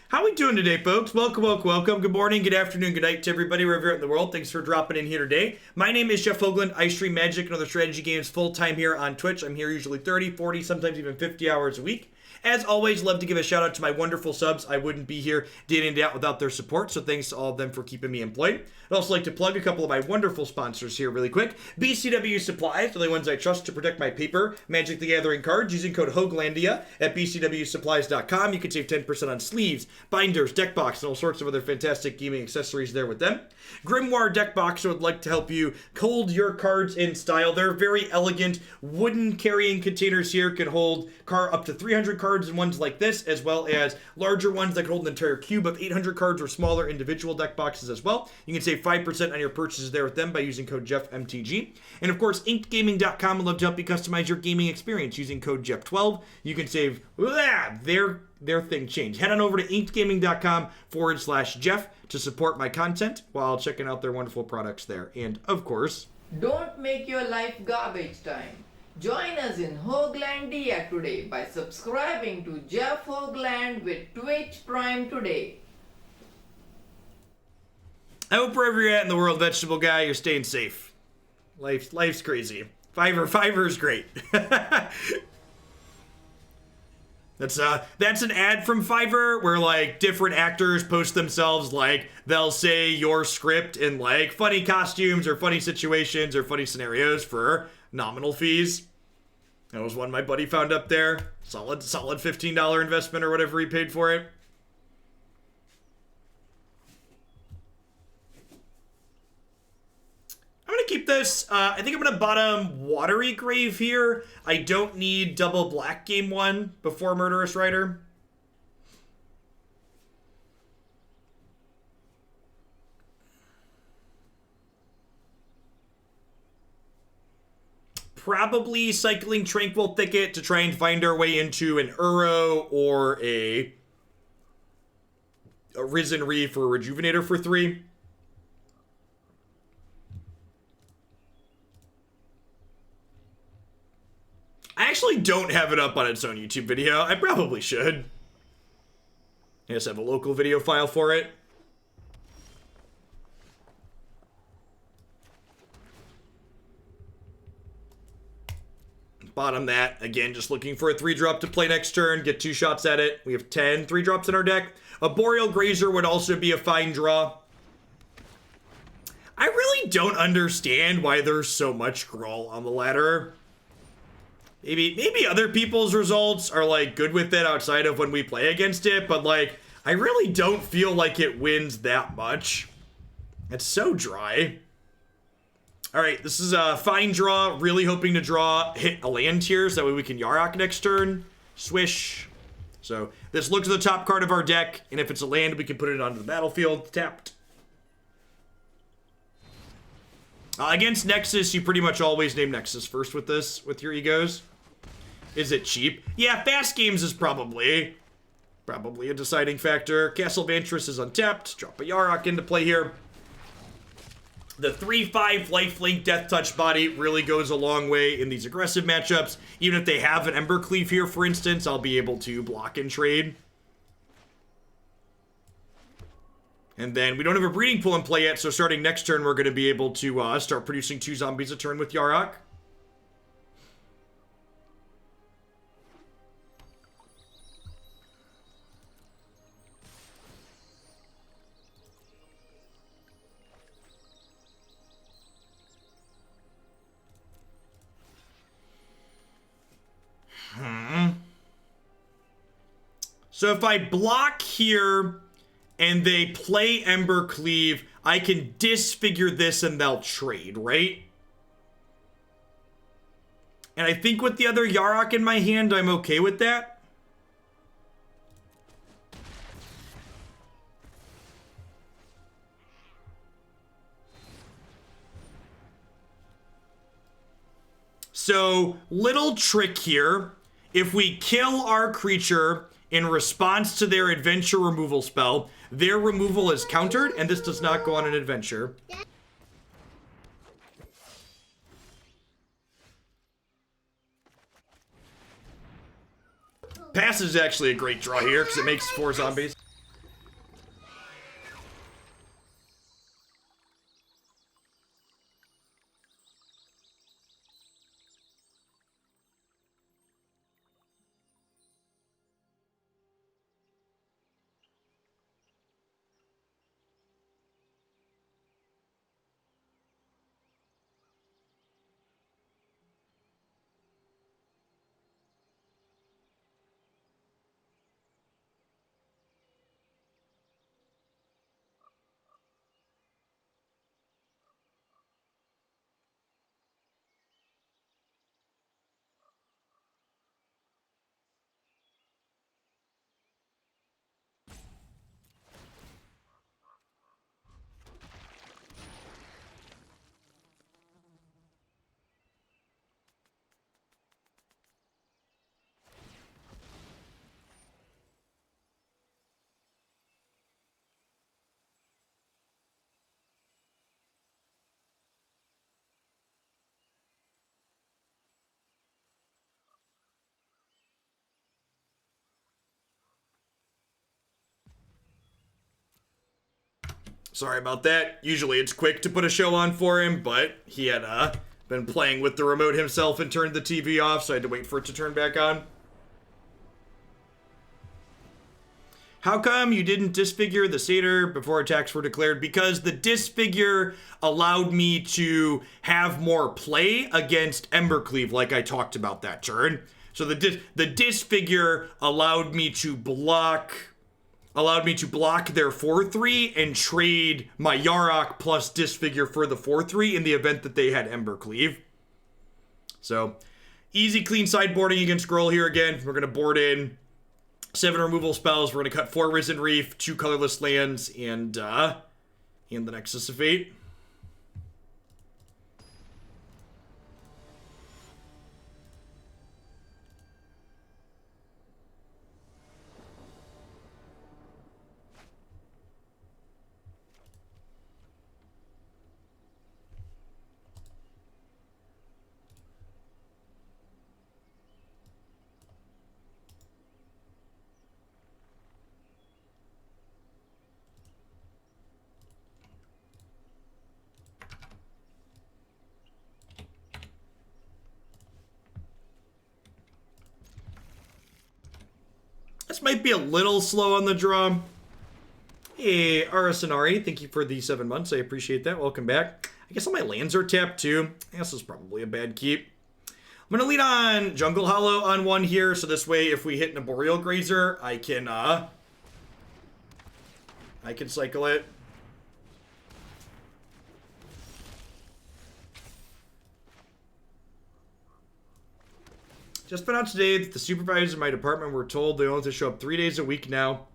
How we doing today, folks? Welcome. Good morning, good afternoon, good night to everybody wherever you're in the world. Thanks for dropping in here today. My name is Jeff Hoagland. I stream Magic and other strategy games full-time here on Twitch. I'm here usually 30, 40, sometimes even 50 hours a week. As always, love to give a shout out to my wonderful subs. I wouldn't be here day in and day out without their support, so thanks to all of them for keeping me employed. I'd also like to plug a couple of my wonderful sponsors here really quick. BCW Supplies, the only ones I trust to protect my paper, Magic the Gathering cards, using code HOAGLANDIA at bcwsupplies.com. You can save 10% on sleeves, binders, deck box, and all sorts of other fantastic gaming accessories there with them. Grimoire Deck Box would like to help you hold your cards in style. They're very elegant wooden carrying containers here, can hold up to 300 cards in ones like this, as well as larger ones that can hold an entire cube of 800 cards or smaller individual deck boxes as well. You can save 5% on your purchases there with them by using code JeffMTG. And of course, inkedgaming.com would love to help you customize your gaming experience using code Jeff12. You can save their thing changed. Head on over to inkedgaming.com/Jeff to support my content while checking out their wonderful products there. And of course, don't make your life garbage time. Join us in Hoaglandia today by subscribing to Jeff Hoagland with Twitch Prime today. I hope wherever you're at in the world, vegetable guy, you're staying safe. Life's crazy. Fiverr's great. That's an ad from Fiverr where like different actors post themselves, like they'll say your script in like funny costumes or funny situations or funny scenarios for nominal fees. That was one my buddy found up there. Solid $15 investment or whatever he paid for it. I'm going to keep this. I think I'm going to bottom Watery Grave here. I don't need double black game one before Murderous Rider. Probably cycling Tranquil Thicket to try and find our way into an Uro or a Risen Reef or a Rejuvenator for 3. I actually don't have it up on its own YouTube video. I probably should. I just have a local video file for it. Bottom that. Again, just looking for a 3-drop to play next turn. Get 2 shots at it. We have 10 3-drops in our deck. Arboreal Grazer would also be a fine draw. I really don't understand why there's so much scroll on the ladder. Maybe other people's results are like good with it outside of when we play against it, but like I really don't feel like it wins that much. It's so dry. All right, this is a fine draw. Really hoping to hit a land here so that way we can Yarok next turn. Swish. So this looks at the top card of our deck, and if it's a land, we can put it onto the battlefield tapped. Against Nexus, you pretty much always name Nexus first with your egos. Is it cheap? Yeah, fast games is probably a deciding factor. Castle Vantress is untapped. Drop a Yarok into play here. The 3/5 lifelink Death Touch body really goes a long way in these aggressive matchups. Even if they have an Embercleave here, for instance, I'll be able to block and trade. And then we don't have a breeding pool in play yet, so starting next turn, we're going to be able to start producing 2 zombies a turn with Yarok. So if I block here and they play Embercleave, I can disfigure this and they'll trade, right? And I think with the other Yarok in my hand, I'm okay with that. So, little trick here. If we kill our creature in response to their adventure removal spell, their removal is countered, and this does not go on an adventure. Passage is actually a great draw here, because it makes 4 zombies. Sorry about that. Usually it's quick to put a show on for him, but he had been playing with the remote himself and turned the TV off, so I had to wait for it to turn back on. How come you didn't disfigure the satyr before attacks were declared? Because the disfigure allowed me to have more play against Embercleave, like I talked about that turn. So the disfigure allowed me to block their 4/3 and trade my Yarok plus Disfigure for the 4/3 in the event that they had Embercleave. So, easy, clean sideboarding against Gruul here again. We're going to board in 7 removal spells. We're going to cut 4 Risen Reef, 2 colorless lands, and the Nexus of Fate. This might be a little slow on the draw. Hey, Arasanari, thank you for the 7 months. I appreciate that. Welcome back. I guess all my lands are tapped too. This is probably a bad keep. I'm going to lead on Jungle Hollow on 1 here, so this way if we hit an Arboreal Grazer, I can cycle it. Just found out today that the supervisors in my department were told they only have to show up 3 days a week now.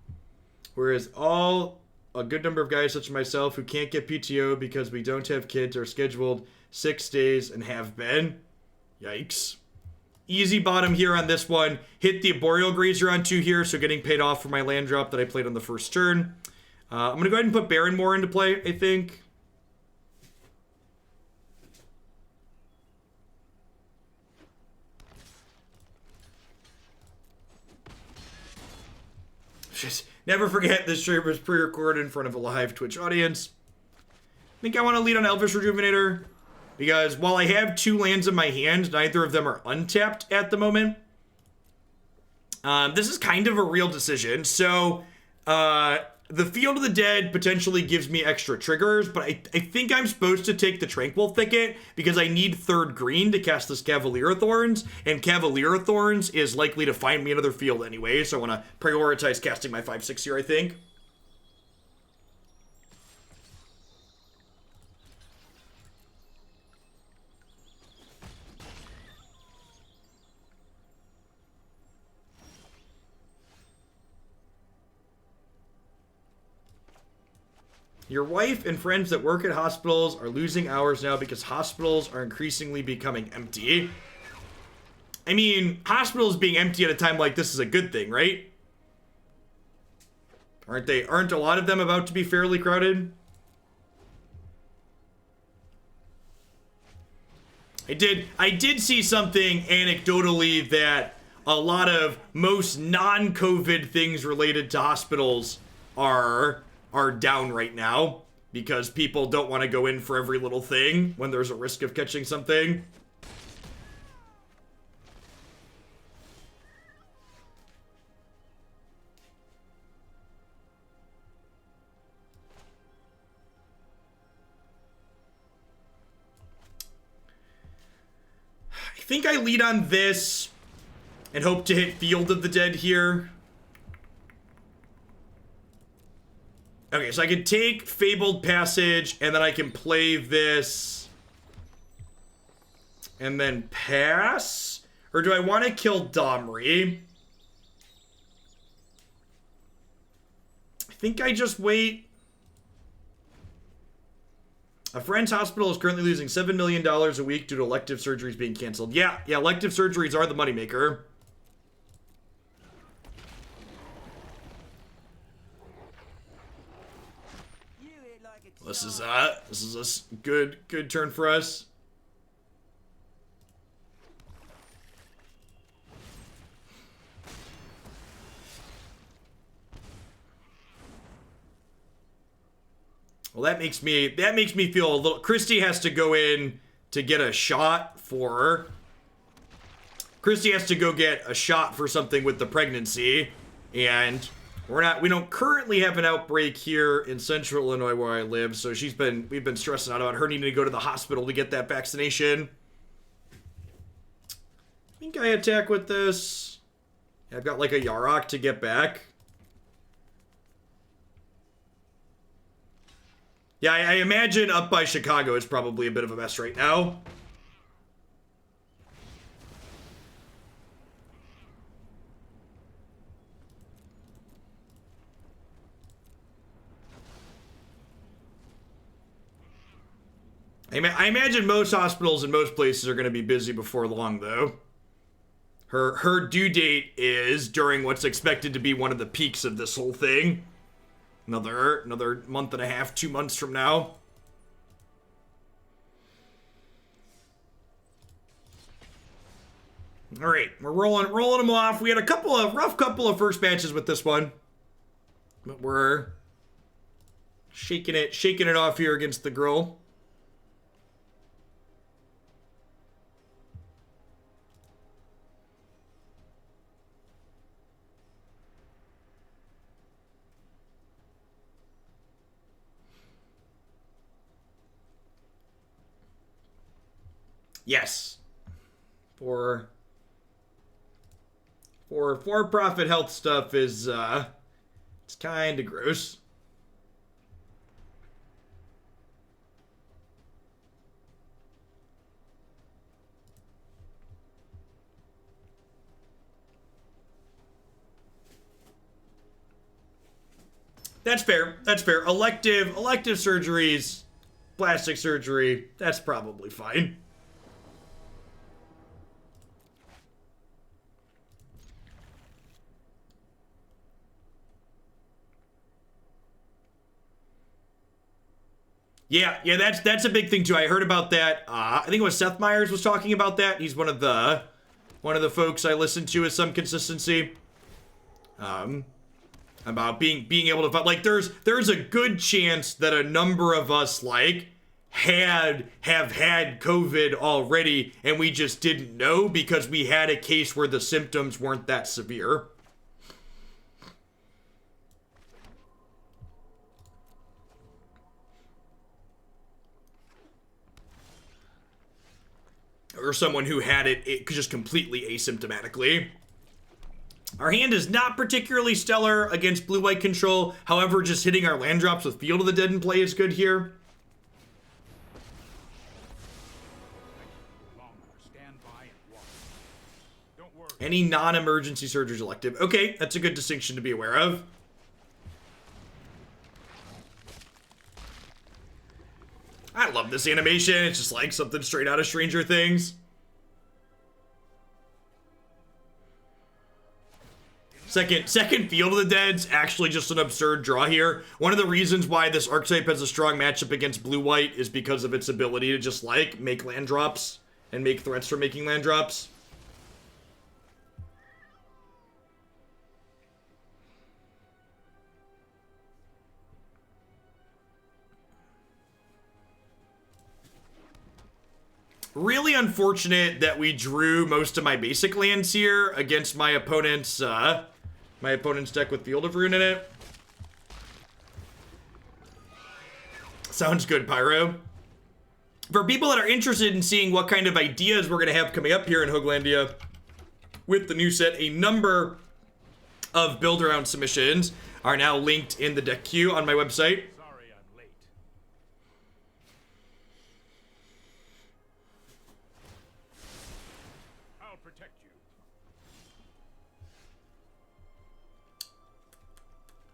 Whereas a good number of guys such as myself who can't get PTO because we don't have kids are scheduled 6 days and have been. Yikes. Easy bottom here on this one. Hit the Arboreal Grazer on 2 here, so getting paid off for my land drop that I played on the first turn. I'm going to go ahead and put Barren Moor into play, I think. Just never forget this stream was pre-recorded in front of a live Twitch audience. I think I want to lead on Elvish Rejuvenator because while I have 2 lands in my hand, neither of them are untapped at the moment. This is kind of a real decision. So, the Field of the Dead potentially gives me extra triggers, but I think I'm supposed to take the Tranquil Thicket because I need 3rd green to cast this Cavalier of Thorns, and Cavalier of Thorns is likely to find me another field anyway, so I want to prioritize casting my 5/6 here, I think. Your wife and friends that work at hospitals are losing hours now because hospitals are increasingly becoming empty. I mean, hospitals being empty at a time like this is a good thing, right? Aren't they? Aren't a lot of them about to be fairly crowded? I did see something anecdotally that a lot of most non-COVID things related to hospitals are down right now because people don't want to go in for every little thing when there's a risk of catching something. I think I lead on this and hope to hit Field of the Dead here. Okay, so I can take Fabled Passage, and then I can play this, and then pass? Or do I want to kill Domri? I think I just wait. A friend's hospital is currently losing $7 million a week due to elective surgeries being canceled. Yeah, elective surgeries are the moneymaker. This is a good turn for us. Well, that makes me feel a little. Christy has to go in to get a shot for. Christy has to go get a shot for something with the pregnancy, and we don't currently have an outbreak here in central Illinois where I live, so we've been stressing out about her needing to go to the hospital to get that vaccination. I think I attack with this. I've got like a Yarok to get back. Yeah, I imagine up by Chicago is probably a bit of a mess right now. I imagine most hospitals and most places are going to be busy before long, though. Her due date is during what's expected to be one of the peaks of this whole thing. Another month and a half, 2 months from now. All right, we're rolling them off. We had a rough couple of first matches with this one, but we're shaking it off here against the girl. Yes. For for-profit health stuff is it's kind of gross. That's fair. That's fair. Elective surgeries, plastic surgery, that's probably fine. Yeah, that's a big thing too. I heard about that. I think it was Seth Meyers was talking about that. He's one of the folks I listen to with some consistency. About being able to fight. Like there's a good chance that a number of us have had COVID already and we just didn't know because we had a case where the symptoms weren't that severe. Or someone who had it just completely asymptomatically. Our hand is not particularly stellar against blue-white control. However, just hitting our land drops with Field of the Dead in play is good here. Any non-emergency surgeries elective. Okay, that's a good distinction to be aware of. I love this animation. It's just like something straight out of Stranger Things. Second Field of the Dead's actually just an absurd draw here. One of the reasons why this archetype has a strong matchup against blue-white is because of its ability to just, like, make land drops and make threats for making land drops. Really unfortunate that we drew most of my basic lands here against my opponent's deck with Field of Ruin in it. Sounds good, Pyro. For people that are interested in seeing what kind of ideas we're going to have coming up here in Hooglandia with the new set, a number of build-around submissions are now linked in the deck queue on my website.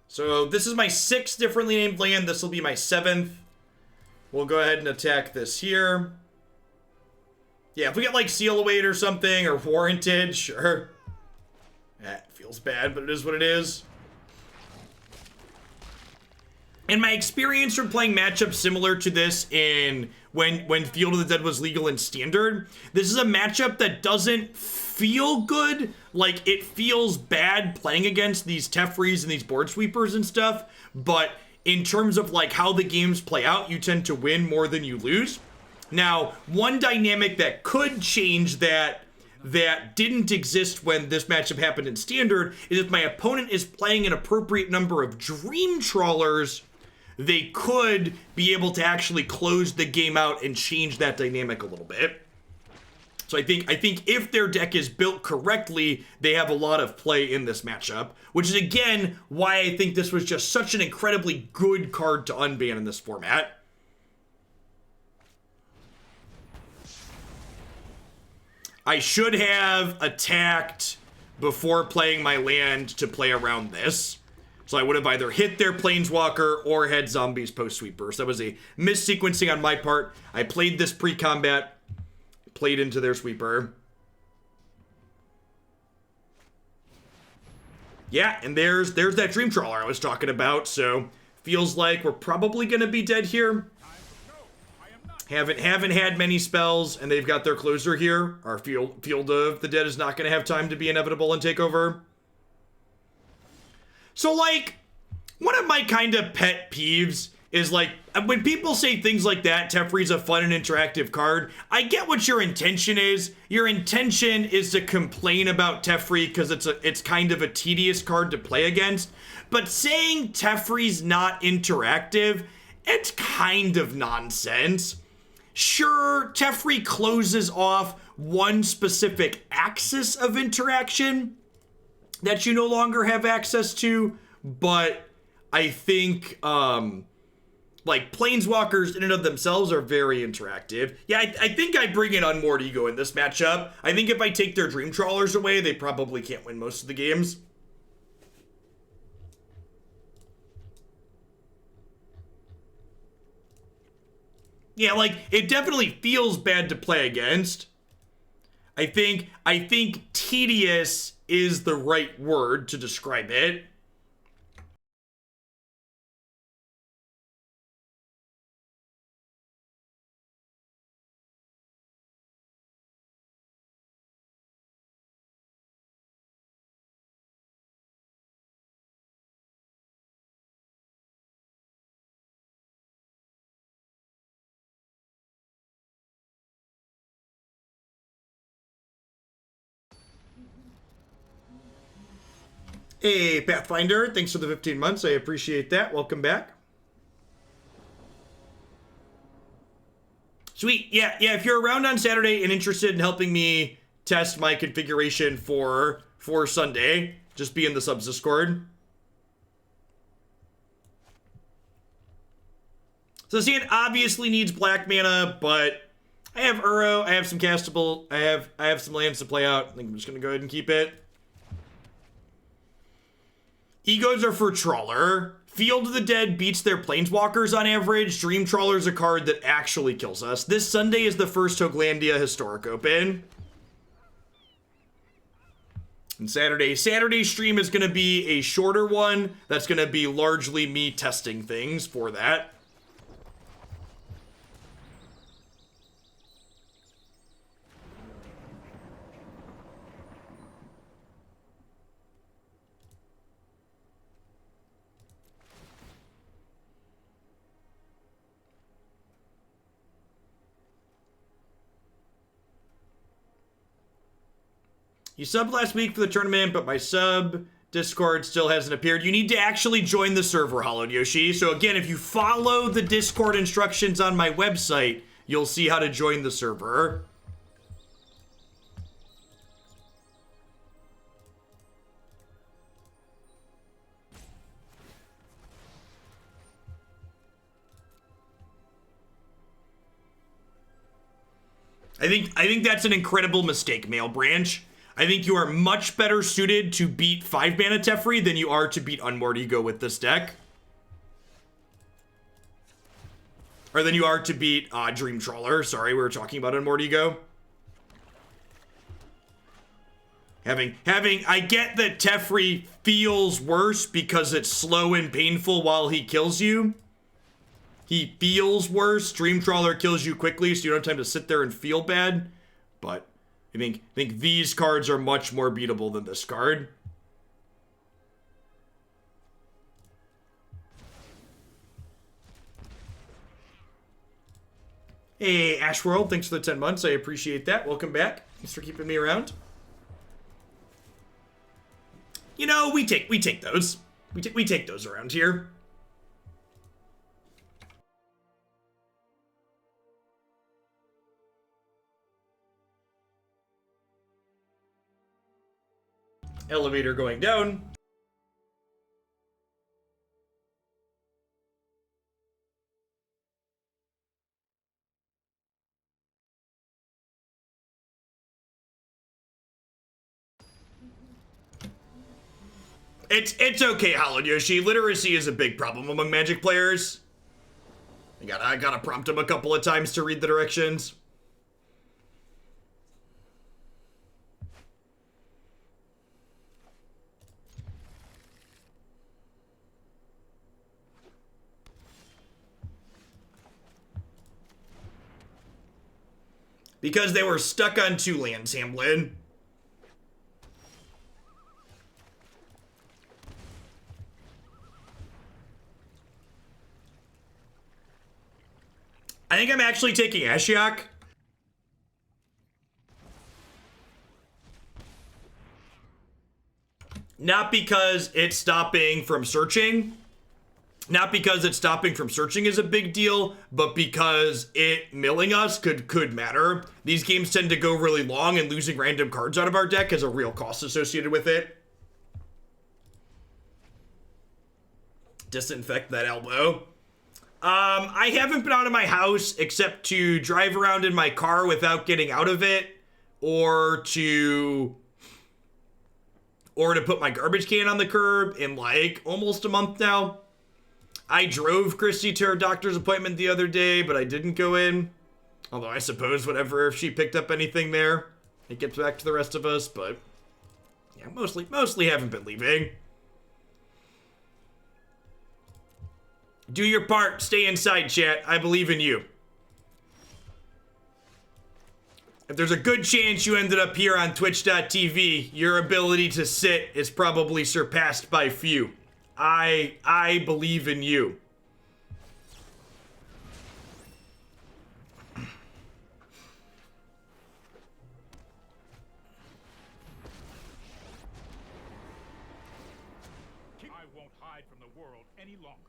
So this is my 6th differently named land. This will be my 7th. We'll go ahead and attack this here. Yeah, if we get like Seal Await or something, or Warranted, sure. That feels bad, but it is what it is. In my experience from playing matchups similar to this in when Field of the Dead was legal in Standard, this is a matchup that doesn't feel good. Like, it feels bad playing against these Tefris and these board sweepers and stuff, but in terms of like how the games play out, you tend to win more than you lose. Now, one dynamic that could change that didn't exist when this matchup happened in Standard is if my opponent is playing an appropriate number of Dream Trawlers, they could be able to actually close the game out and change that dynamic a little bit. So I think if their deck is built correctly, they have a lot of play in this matchup, which is again why I think this was just such an incredibly good card to unban in this format. I should have attacked before playing my land to play around this. So I would have either hit their Planeswalker or had zombies post-sweeper. So that was a missequencing on my part. I played this pre-combat, played into their sweeper. Yeah, and there's that Dream Trawler I was talking about, so feels like we're probably gonna be dead here. Haven't had many spells, and they've got their closer here. Our Field of the Dead is not gonna have time to be inevitable and take over. So, like, one of my kind of pet peeves is, like, when people say things like that, Teferi's a fun and interactive card, I get what your intention is. Your intention is to complain about Teferi because it's kind of a tedious card to play against. But saying Teferi's not interactive, it's kind of nonsense. Sure, Teferi closes off one specific axis of interaction that you no longer have access to, but I think, like, Planeswalkers in and of themselves are very interactive. Yeah, I think I bring in Unmoored Ego in this matchup. I think if I take their Dream Trawlers away, they probably can't win most of the games. Yeah, like, it definitely feels bad to play against. I think tedious is the right word to describe it. Hey, Pathfinder, thanks for the 15 months. I appreciate that. Welcome back. Sweet. Yeah, if you're around on Saturday and interested in helping me test my configuration for Sunday, just be in the subs Discord. So see, it obviously needs black mana, but I have Uro, I have some castable, I have some lands to play out. I think I'm just gonna go ahead and keep it. Egos are for Trawler. Field of the Dead beats their Planeswalkers on average. Dream Trawler's a card that actually kills us. This Sunday is the first Hoaglandia Historic Open. And Saturday's stream is going to be a shorter one. That's going to be largely me testing things for that. You subbed last week for the tournament, but my sub Discord still hasn't appeared. You need to actually join the server, Hollowed Yoshi. So again, if you follow the Discord instructions on my website, you'll see how to join the server. I think that's an incredible mistake, Mail Branch. I think you are much better suited to beat 5-mana Teferi than you are to beat Unmoored Ego with this deck. Or than you are to beat Dream Trawler. Sorry, we were talking about Unmoored Ego. I get that Teferi feels worse because it's slow and painful while he kills you. He feels worse. Dream Trawler kills you quickly, so you don't have time to sit there and feel bad. But I think these cards are much more beatable than this card. Hey, Ashworld, thanks for the 10 months. I appreciate that. Welcome back. Thanks for keeping me around. You know, we take those. We take those around here. Elevator going down. It's okay, Hollowed Yoshi. Literacy is a big problem among Magic players. I gotta prompt him a couple of times to read the directions. Because they were stuck on 2 lands, Hamlin. I think I'm actually taking Ashiok. Not because it's stopping from searching. Not because it's stopping from searching is a big deal, but because it milling us could matter. These games tend to go really long, and losing random cards out of our deck has a real cost associated with it. Disinfect that elbow. I haven't been out of my house except to drive around in my car without getting out of it, or to put my garbage can on the curb in like almost a month now. I drove Christy to her doctor's appointment the other day, but I didn't go in. Although I suppose whatever, if she picked up anything there, it gets back to the rest of us, but yeah, mostly haven't been leaving. Do your part, stay inside, chat. I believe in you. If there's a good chance you ended up here on Twitch.tv, your ability to sit is probably surpassed by few. I believe in you. I won't hide from the world any longer.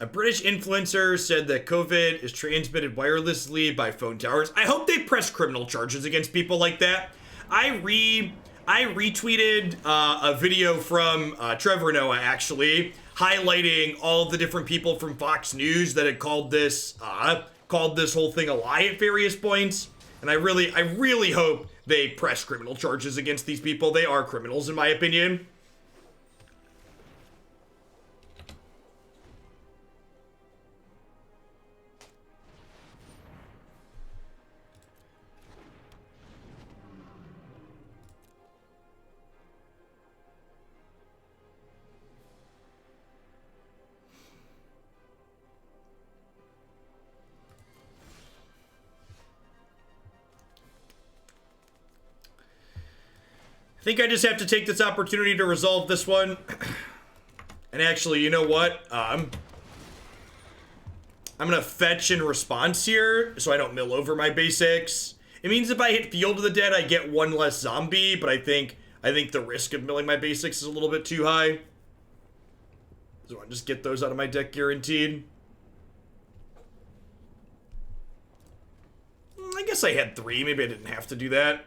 A British influencer said that COVID is transmitted wirelessly by phone towers. I hope they press criminal charges against people like that. I retweeted a video from Trevor Noah, actually, highlighting all of the different people from Fox News that had called this whole thing a lie at various points. And I really hope they press criminal charges against these people. They are criminals, in my opinion. think I just have to take this opportunity to resolve this one. And actually, you know what? I'm gonna fetch in response here, so I don't mill over my basics. It means if I hit Field of the Dead, I get one less zombie, but I think the risk of milling my basics is a little bit too high. So I just get those out of my deck guaranteed. I guess I had 3. Maybe I didn't have to do that.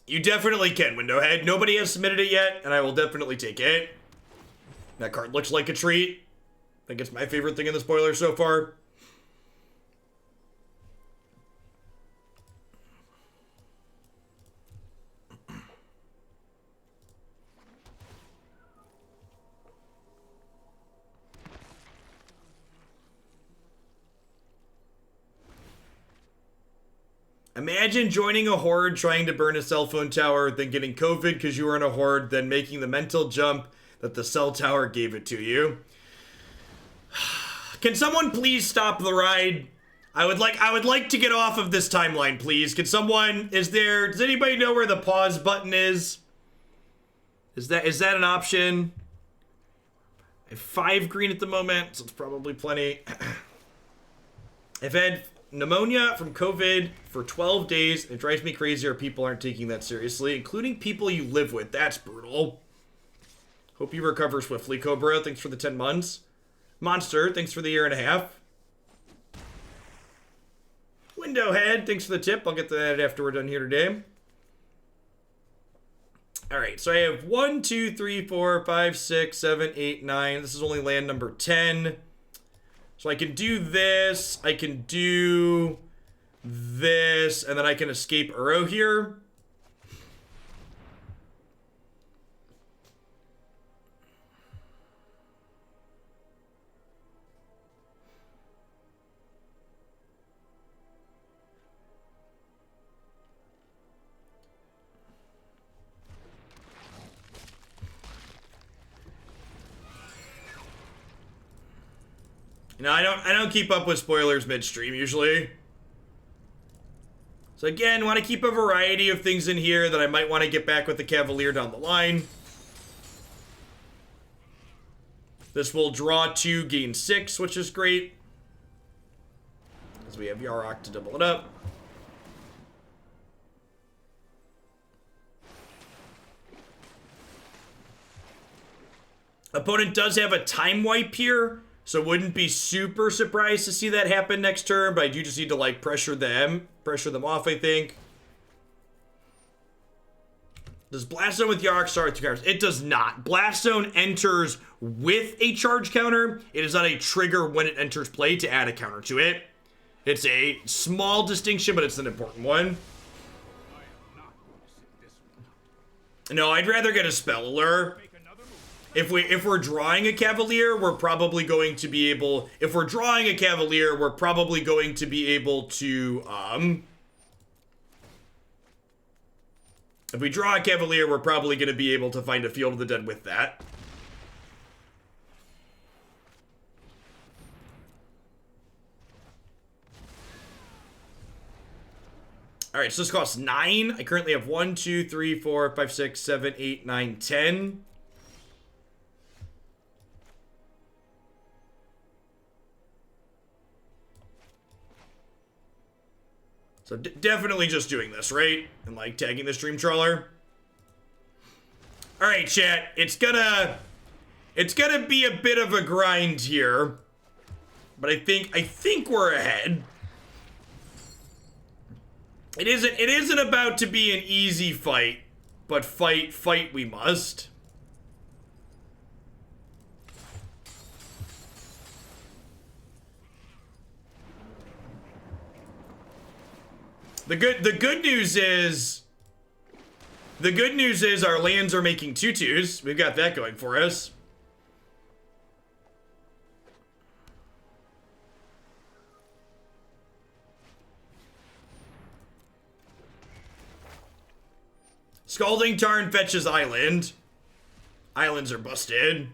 You definitely can, Windowhead. Nobody has submitted it yet, and I will definitely take it. That card looks like a treat. I think it's my favorite thing in the spoiler so far. Imagine joining a horde trying to burn a cell phone tower, then getting COVID because you were in a horde, then making the mental jump that the cell tower gave it to you. Can someone please stop the ride? I would like to get off of this timeline, please. Can someone, does anybody know where the pause button is? Is that an option? I have 5 green at the moment, so it's probably plenty. I've had pneumonia from COVID for 12 days. It drives me crazy or people aren't taking that seriously, including people you live with. That's brutal. Hope you recover swiftly, Cobra. Thanks for the 10 months. Monster, thanks for the 1.5 years. Windowhead, thanks for the tip. I'll get to that after we're done here today. Alright, so I have 1, 2, 3, 4, 5, 6, 7, 8, 9. This is only land number 10. So I can do this, I can do this, and then I can escape Uro here. You know, I don't keep up with spoilers midstream usually. So again, want to keep a variety of things in here that I might want to get back with the Cavalier down the line. This will draw 2, gain 6, which is great. Because we have Yarok to double it up. Opponent does have a time wipe here. So wouldn't be super surprised to see that happen next turn, but I do just need to like pressure them off, I think. Does Blast Zone with Yarok start with 2 counters? It does not. Blast Zone enters with a charge counter. It is not a trigger when it enters play to add a counter to it. It's a small distinction, but it's an important one. No, I'd rather get a Spell Allure. If we're drawing a Cavalier, we're probably going to be able... If we're drawing a Cavalier, we're probably going to be able to, If we draw a Cavalier, we're probably going to be able to find a Field of the Dead with that. Alright, so this costs 9. I currently have 1, 2, 3, 4, 5, 6, 7, 8, 9, 10. So definitely just doing this, right? And like tagging the Stream Trawler. All right, chat. It's gonna be a bit of a grind here, but I think we're ahead. It isn't about to be an easy fight, but fight we must. The good news is our lands are making 2/2s. We've got that going for us. Scalding Tarn fetches Island. Islands are busted.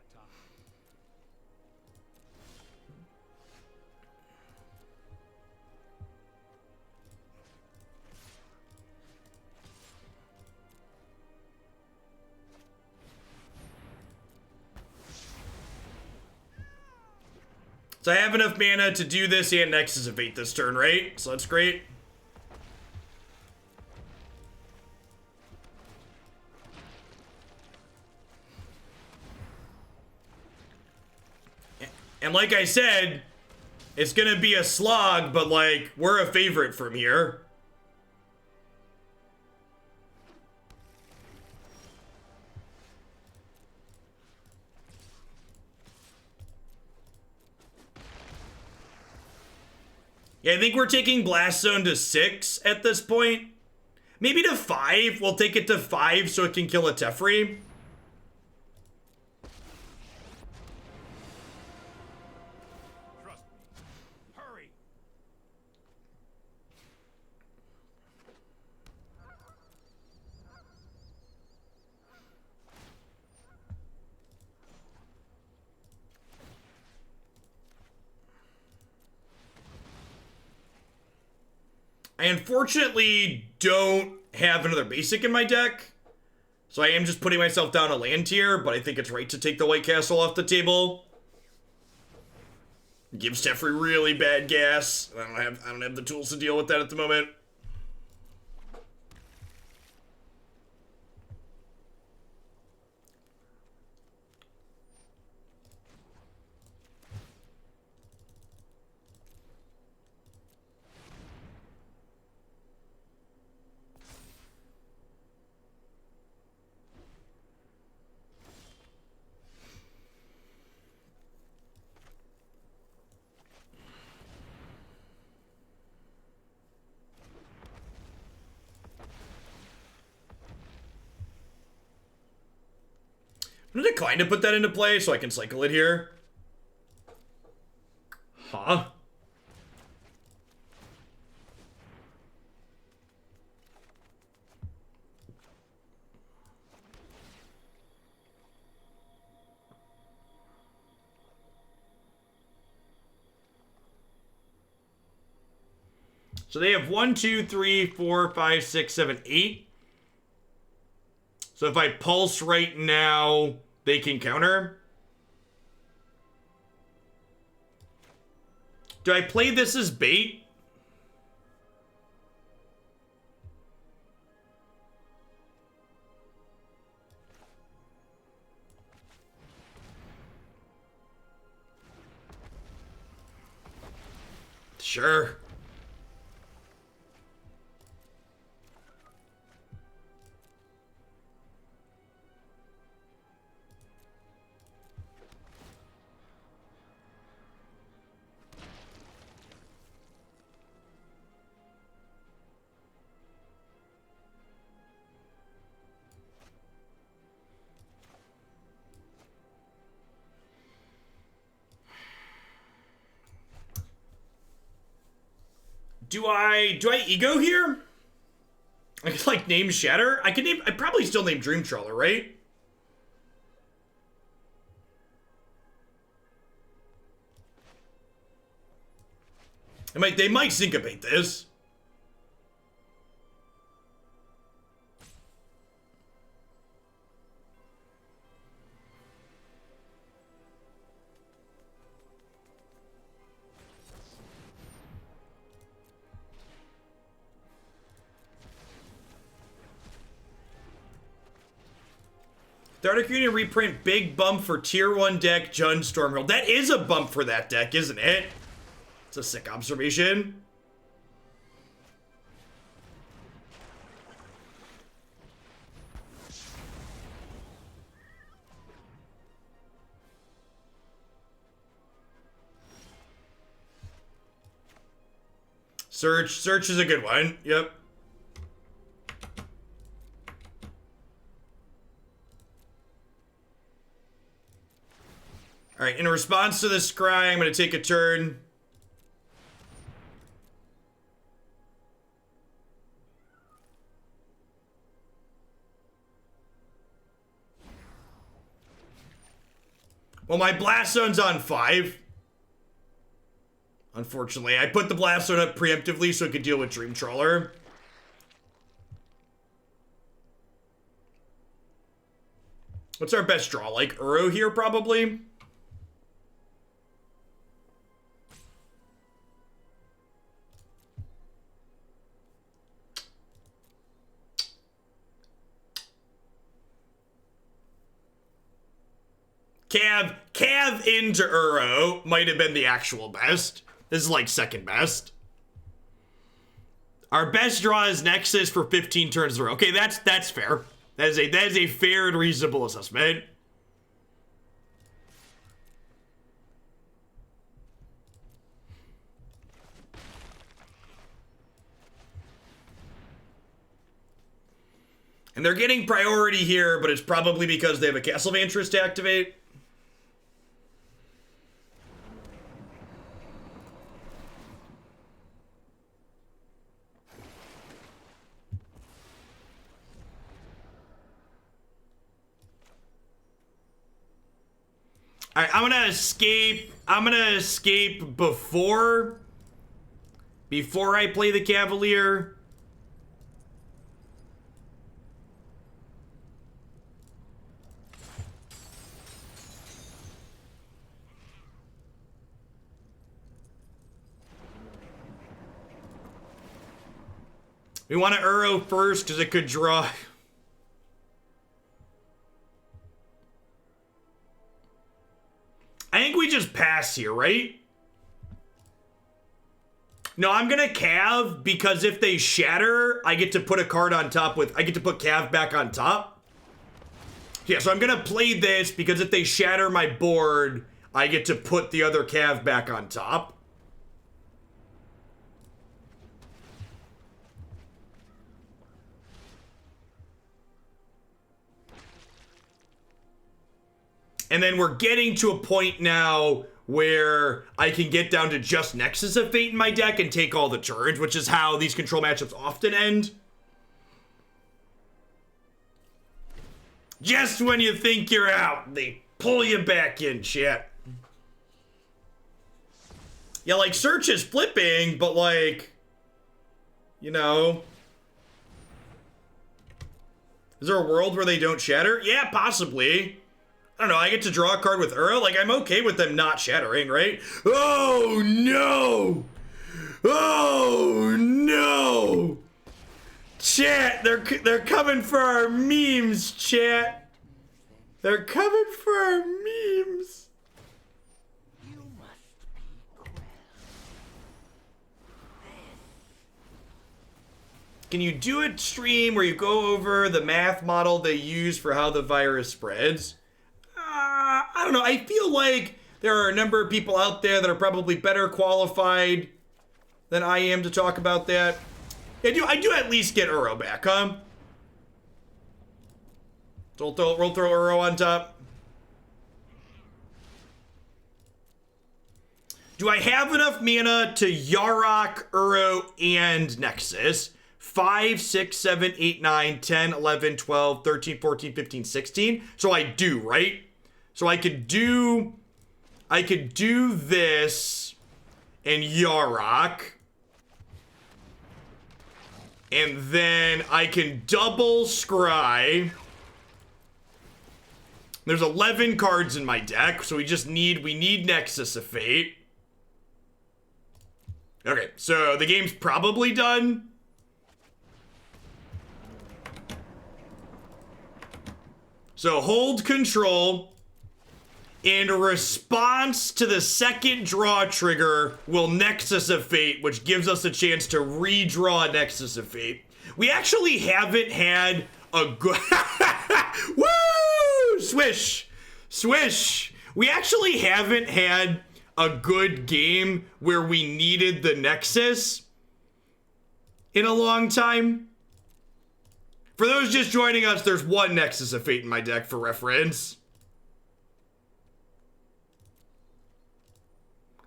that time. So I have enough mana to do this and Nexus of Fate this turn, right? So that's great. And like I said, it's gonna be a slog, but like, we're a favorite from here. Yeah, I think we're taking Blast Zone to 6 at this point. Maybe to 5. We'll take it to 5 so it can kill a Teferi. Trust me. Hurry. I unfortunately don't have another basic in my deck. So I am just putting myself down a land tier, but I think it's right to take the White Castle off the table. Gives Teferi really bad gas. I don't have the tools to deal with that at the moment. I'm gonna decline to put that into play so I can cycle it here. Huh? So they have 1, 2, 3, 4, 5, 6, 7, 8. So if I pulse right now, they can counter. Do I play this as bait? Sure. Do I ego here? I could like name Shatter. I probably still name Dream Trawler, right? They might syncopate this. Third Union reprint, big bump for tier 1 deck, Jund Stormherald. That is a bump for that deck, isn't it? It's a sick observation. Search is a good one. Yep. All right, in response to the scry, I'm going to take a turn. Well, my blast zone's on 5. Unfortunately, I put the blast zone up preemptively so it could deal with Dream Trawler. What's our best draw? Like Uro here, probably? Cav into Uro might have been the actual best. This is like second best. Our best draw is Nexus for 15 turns in a row. Okay, that's fair. That is a fair and reasonable assessment. And they're getting priority here, but it's probably because they have a Castle Vantress to activate. All right, I'm gonna escape before I play the Cavalier. We want to Uro first because it could draw. I think we just pass here, right? No, I'm gonna Cav because if they shatter, I get to put a card on top with, I get to put Cav back on top. Yeah, so I'm gonna play this because if they shatter my board, I get to put the other Cav back on top. And then we're getting to a point now where I can get down to just Nexus of Fate in my deck and take all the turns, which is how these control matchups often end. Just when you think you're out, they pull you back in, chat. Yeah, like, Search is flipping, but like, you know. Is there a world where they don't shatter? Yeah, possibly. I don't know, I get to draw a card with Uro. Like, I'm okay with them not shattering, right? Oh, no! Oh, no! Chat, they're coming for our memes, chat. They're coming for our memes. Can you do a stream where you go over the math model they use for how the virus spreads? I don't know. I feel like there are a number of people out there that are probably better qualified than I am to talk about that. Yeah, I do at least get Uro back, huh? So we'll throw Uro on top. Do I have enough mana to Yarok, Uro, and Nexus? 5, 6, 7, 8, 9, 10, 11, 12, 13, 14, 15, 16. So I do, right? So I could do this and Yarok. And then I can double scry. There's 11 cards in my deck, so we need Nexus of Fate. Okay, so the game's probably done. So hold control. In response to the second draw trigger, will Nexus of Fate, which gives us a chance to redraw Nexus of Fate. We actually haven't had a good... Woo! Swish! Swish! We actually haven't had a good game where we needed the Nexus in a long time. For those just joining us, there's one Nexus of Fate in my deck for reference.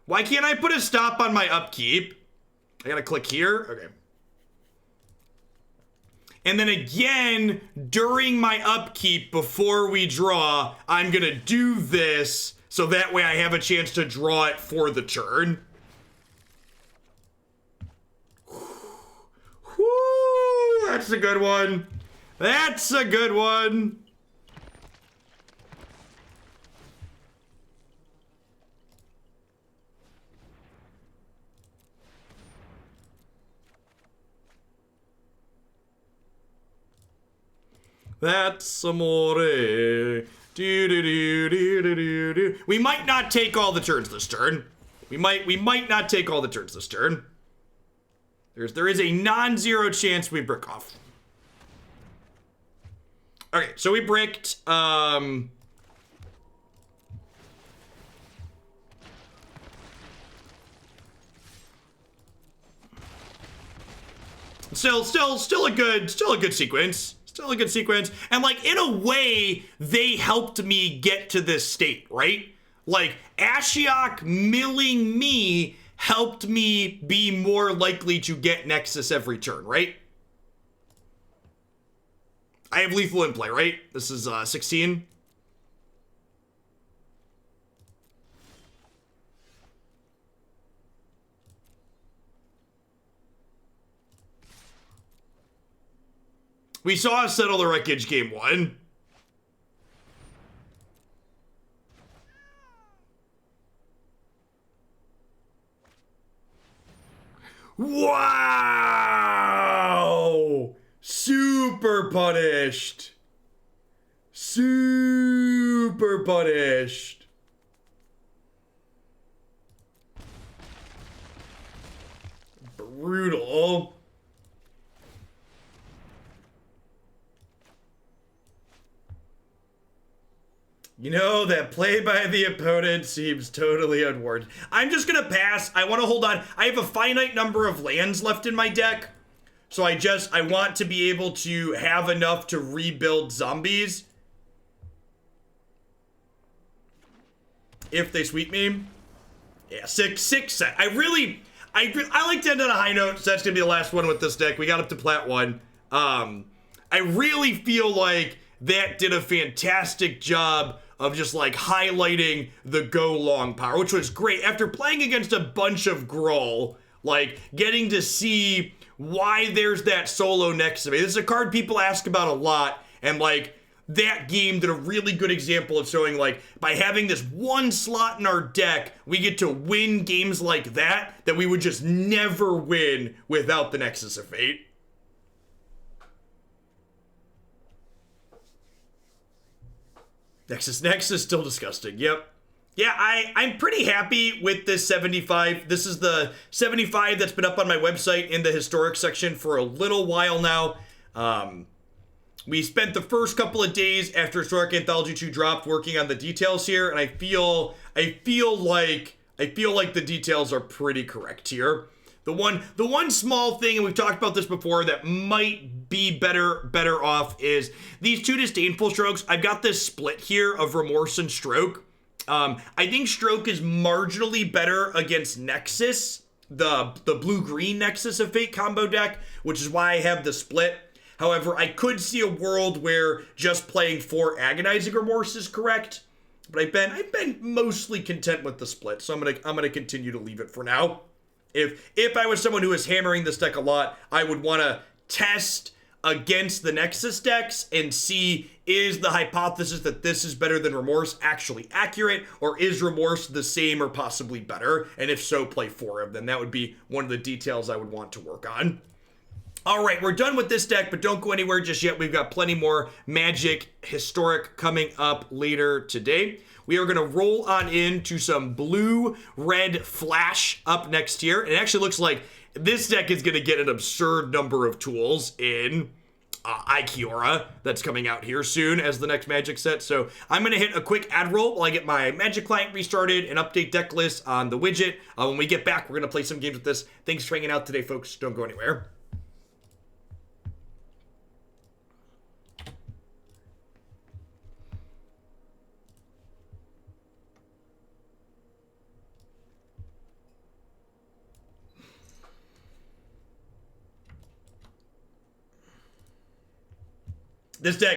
Why can't I put a stop on my upkeep? I gotta click here. Okay. And then again, during my upkeep, before we draw, I'm gonna do this So that way I have a chance to draw it for the turn. Whoo, that's a good one. That's a good one. That's amore. Do, do, do, do, do, do, do. We might not take all the turns this turn. We might not take all the turns this turn. There is a non-zero chance we brick off. Okay, so we bricked. Still a good sequence. Still a good sequence. And like, in a way, they helped me get to this state, right? Like, Ashiok milling me helped me be more likely to get Nexus every turn, right? I have lethal in play, right? This is 16. We saw us settle the wreckage game 1. Wow! Super punished. Super punished. Brutal. You know, that play by the opponent seems totally unwarranted. I'm just gonna pass. I want to hold on. I have a finite number of lands left in my deck. So I want to be able to have enough to rebuild zombies. If they sweep me. Yeah, six set. I like to end on a high note, so that's gonna be the last one with this deck. We got up to plat 1. I really feel like that did a fantastic job of just like highlighting the go long power, which was great. After playing against a bunch of Gruul, like getting to see why there's that solo next to me. This is a card people ask about a lot, and like that game did a really good example of showing like by having this one slot in our deck, we get to win games like that we would just never win without the Nexus of Fate. Nexus, still disgusting. Yep. Yeah, I'm pretty happy with this 75. This is the 75 that's been up on my website in the historic section for a little while now. We spent the first couple of days after Historic Anthology 2 dropped working on the details here, and I feel like the details are pretty correct here. The one small thing, and we've talked about this before, that might be better off is these 2 disdainful strokes. I've got this split here of Remorse and Stroke. I think Stroke is marginally better against Nexus, the blue-green Nexus of Fate combo deck, which is why I have the split. However, I could see a world where just playing 4 Agonizing Remorse is correct, but I've been mostly content with the split, so I'm gonna continue to leave it for now. If I was someone who was hammering this deck a lot, I would want to test against the Nexus decks and see, is the hypothesis that this is better than Remorse actually accurate, or is Remorse the same or possibly better? And if so, play 4 of them. That would be one of the details I would want to work on. All right, we're done with this deck, but don't go anywhere just yet. We've got plenty more Magic Historic coming up later today. We are going to roll on into some blue-red flash up next here. It actually looks like this deck is going to get an absurd number of tools in Ikiora that's coming out here soon as the next Magic set. So I'm going to hit a quick ad roll while I get my Magic client restarted and update deck list on the widget. When we get back, we're going to play some games with this. Thanks for hanging out today, folks. Don't go anywhere. This deck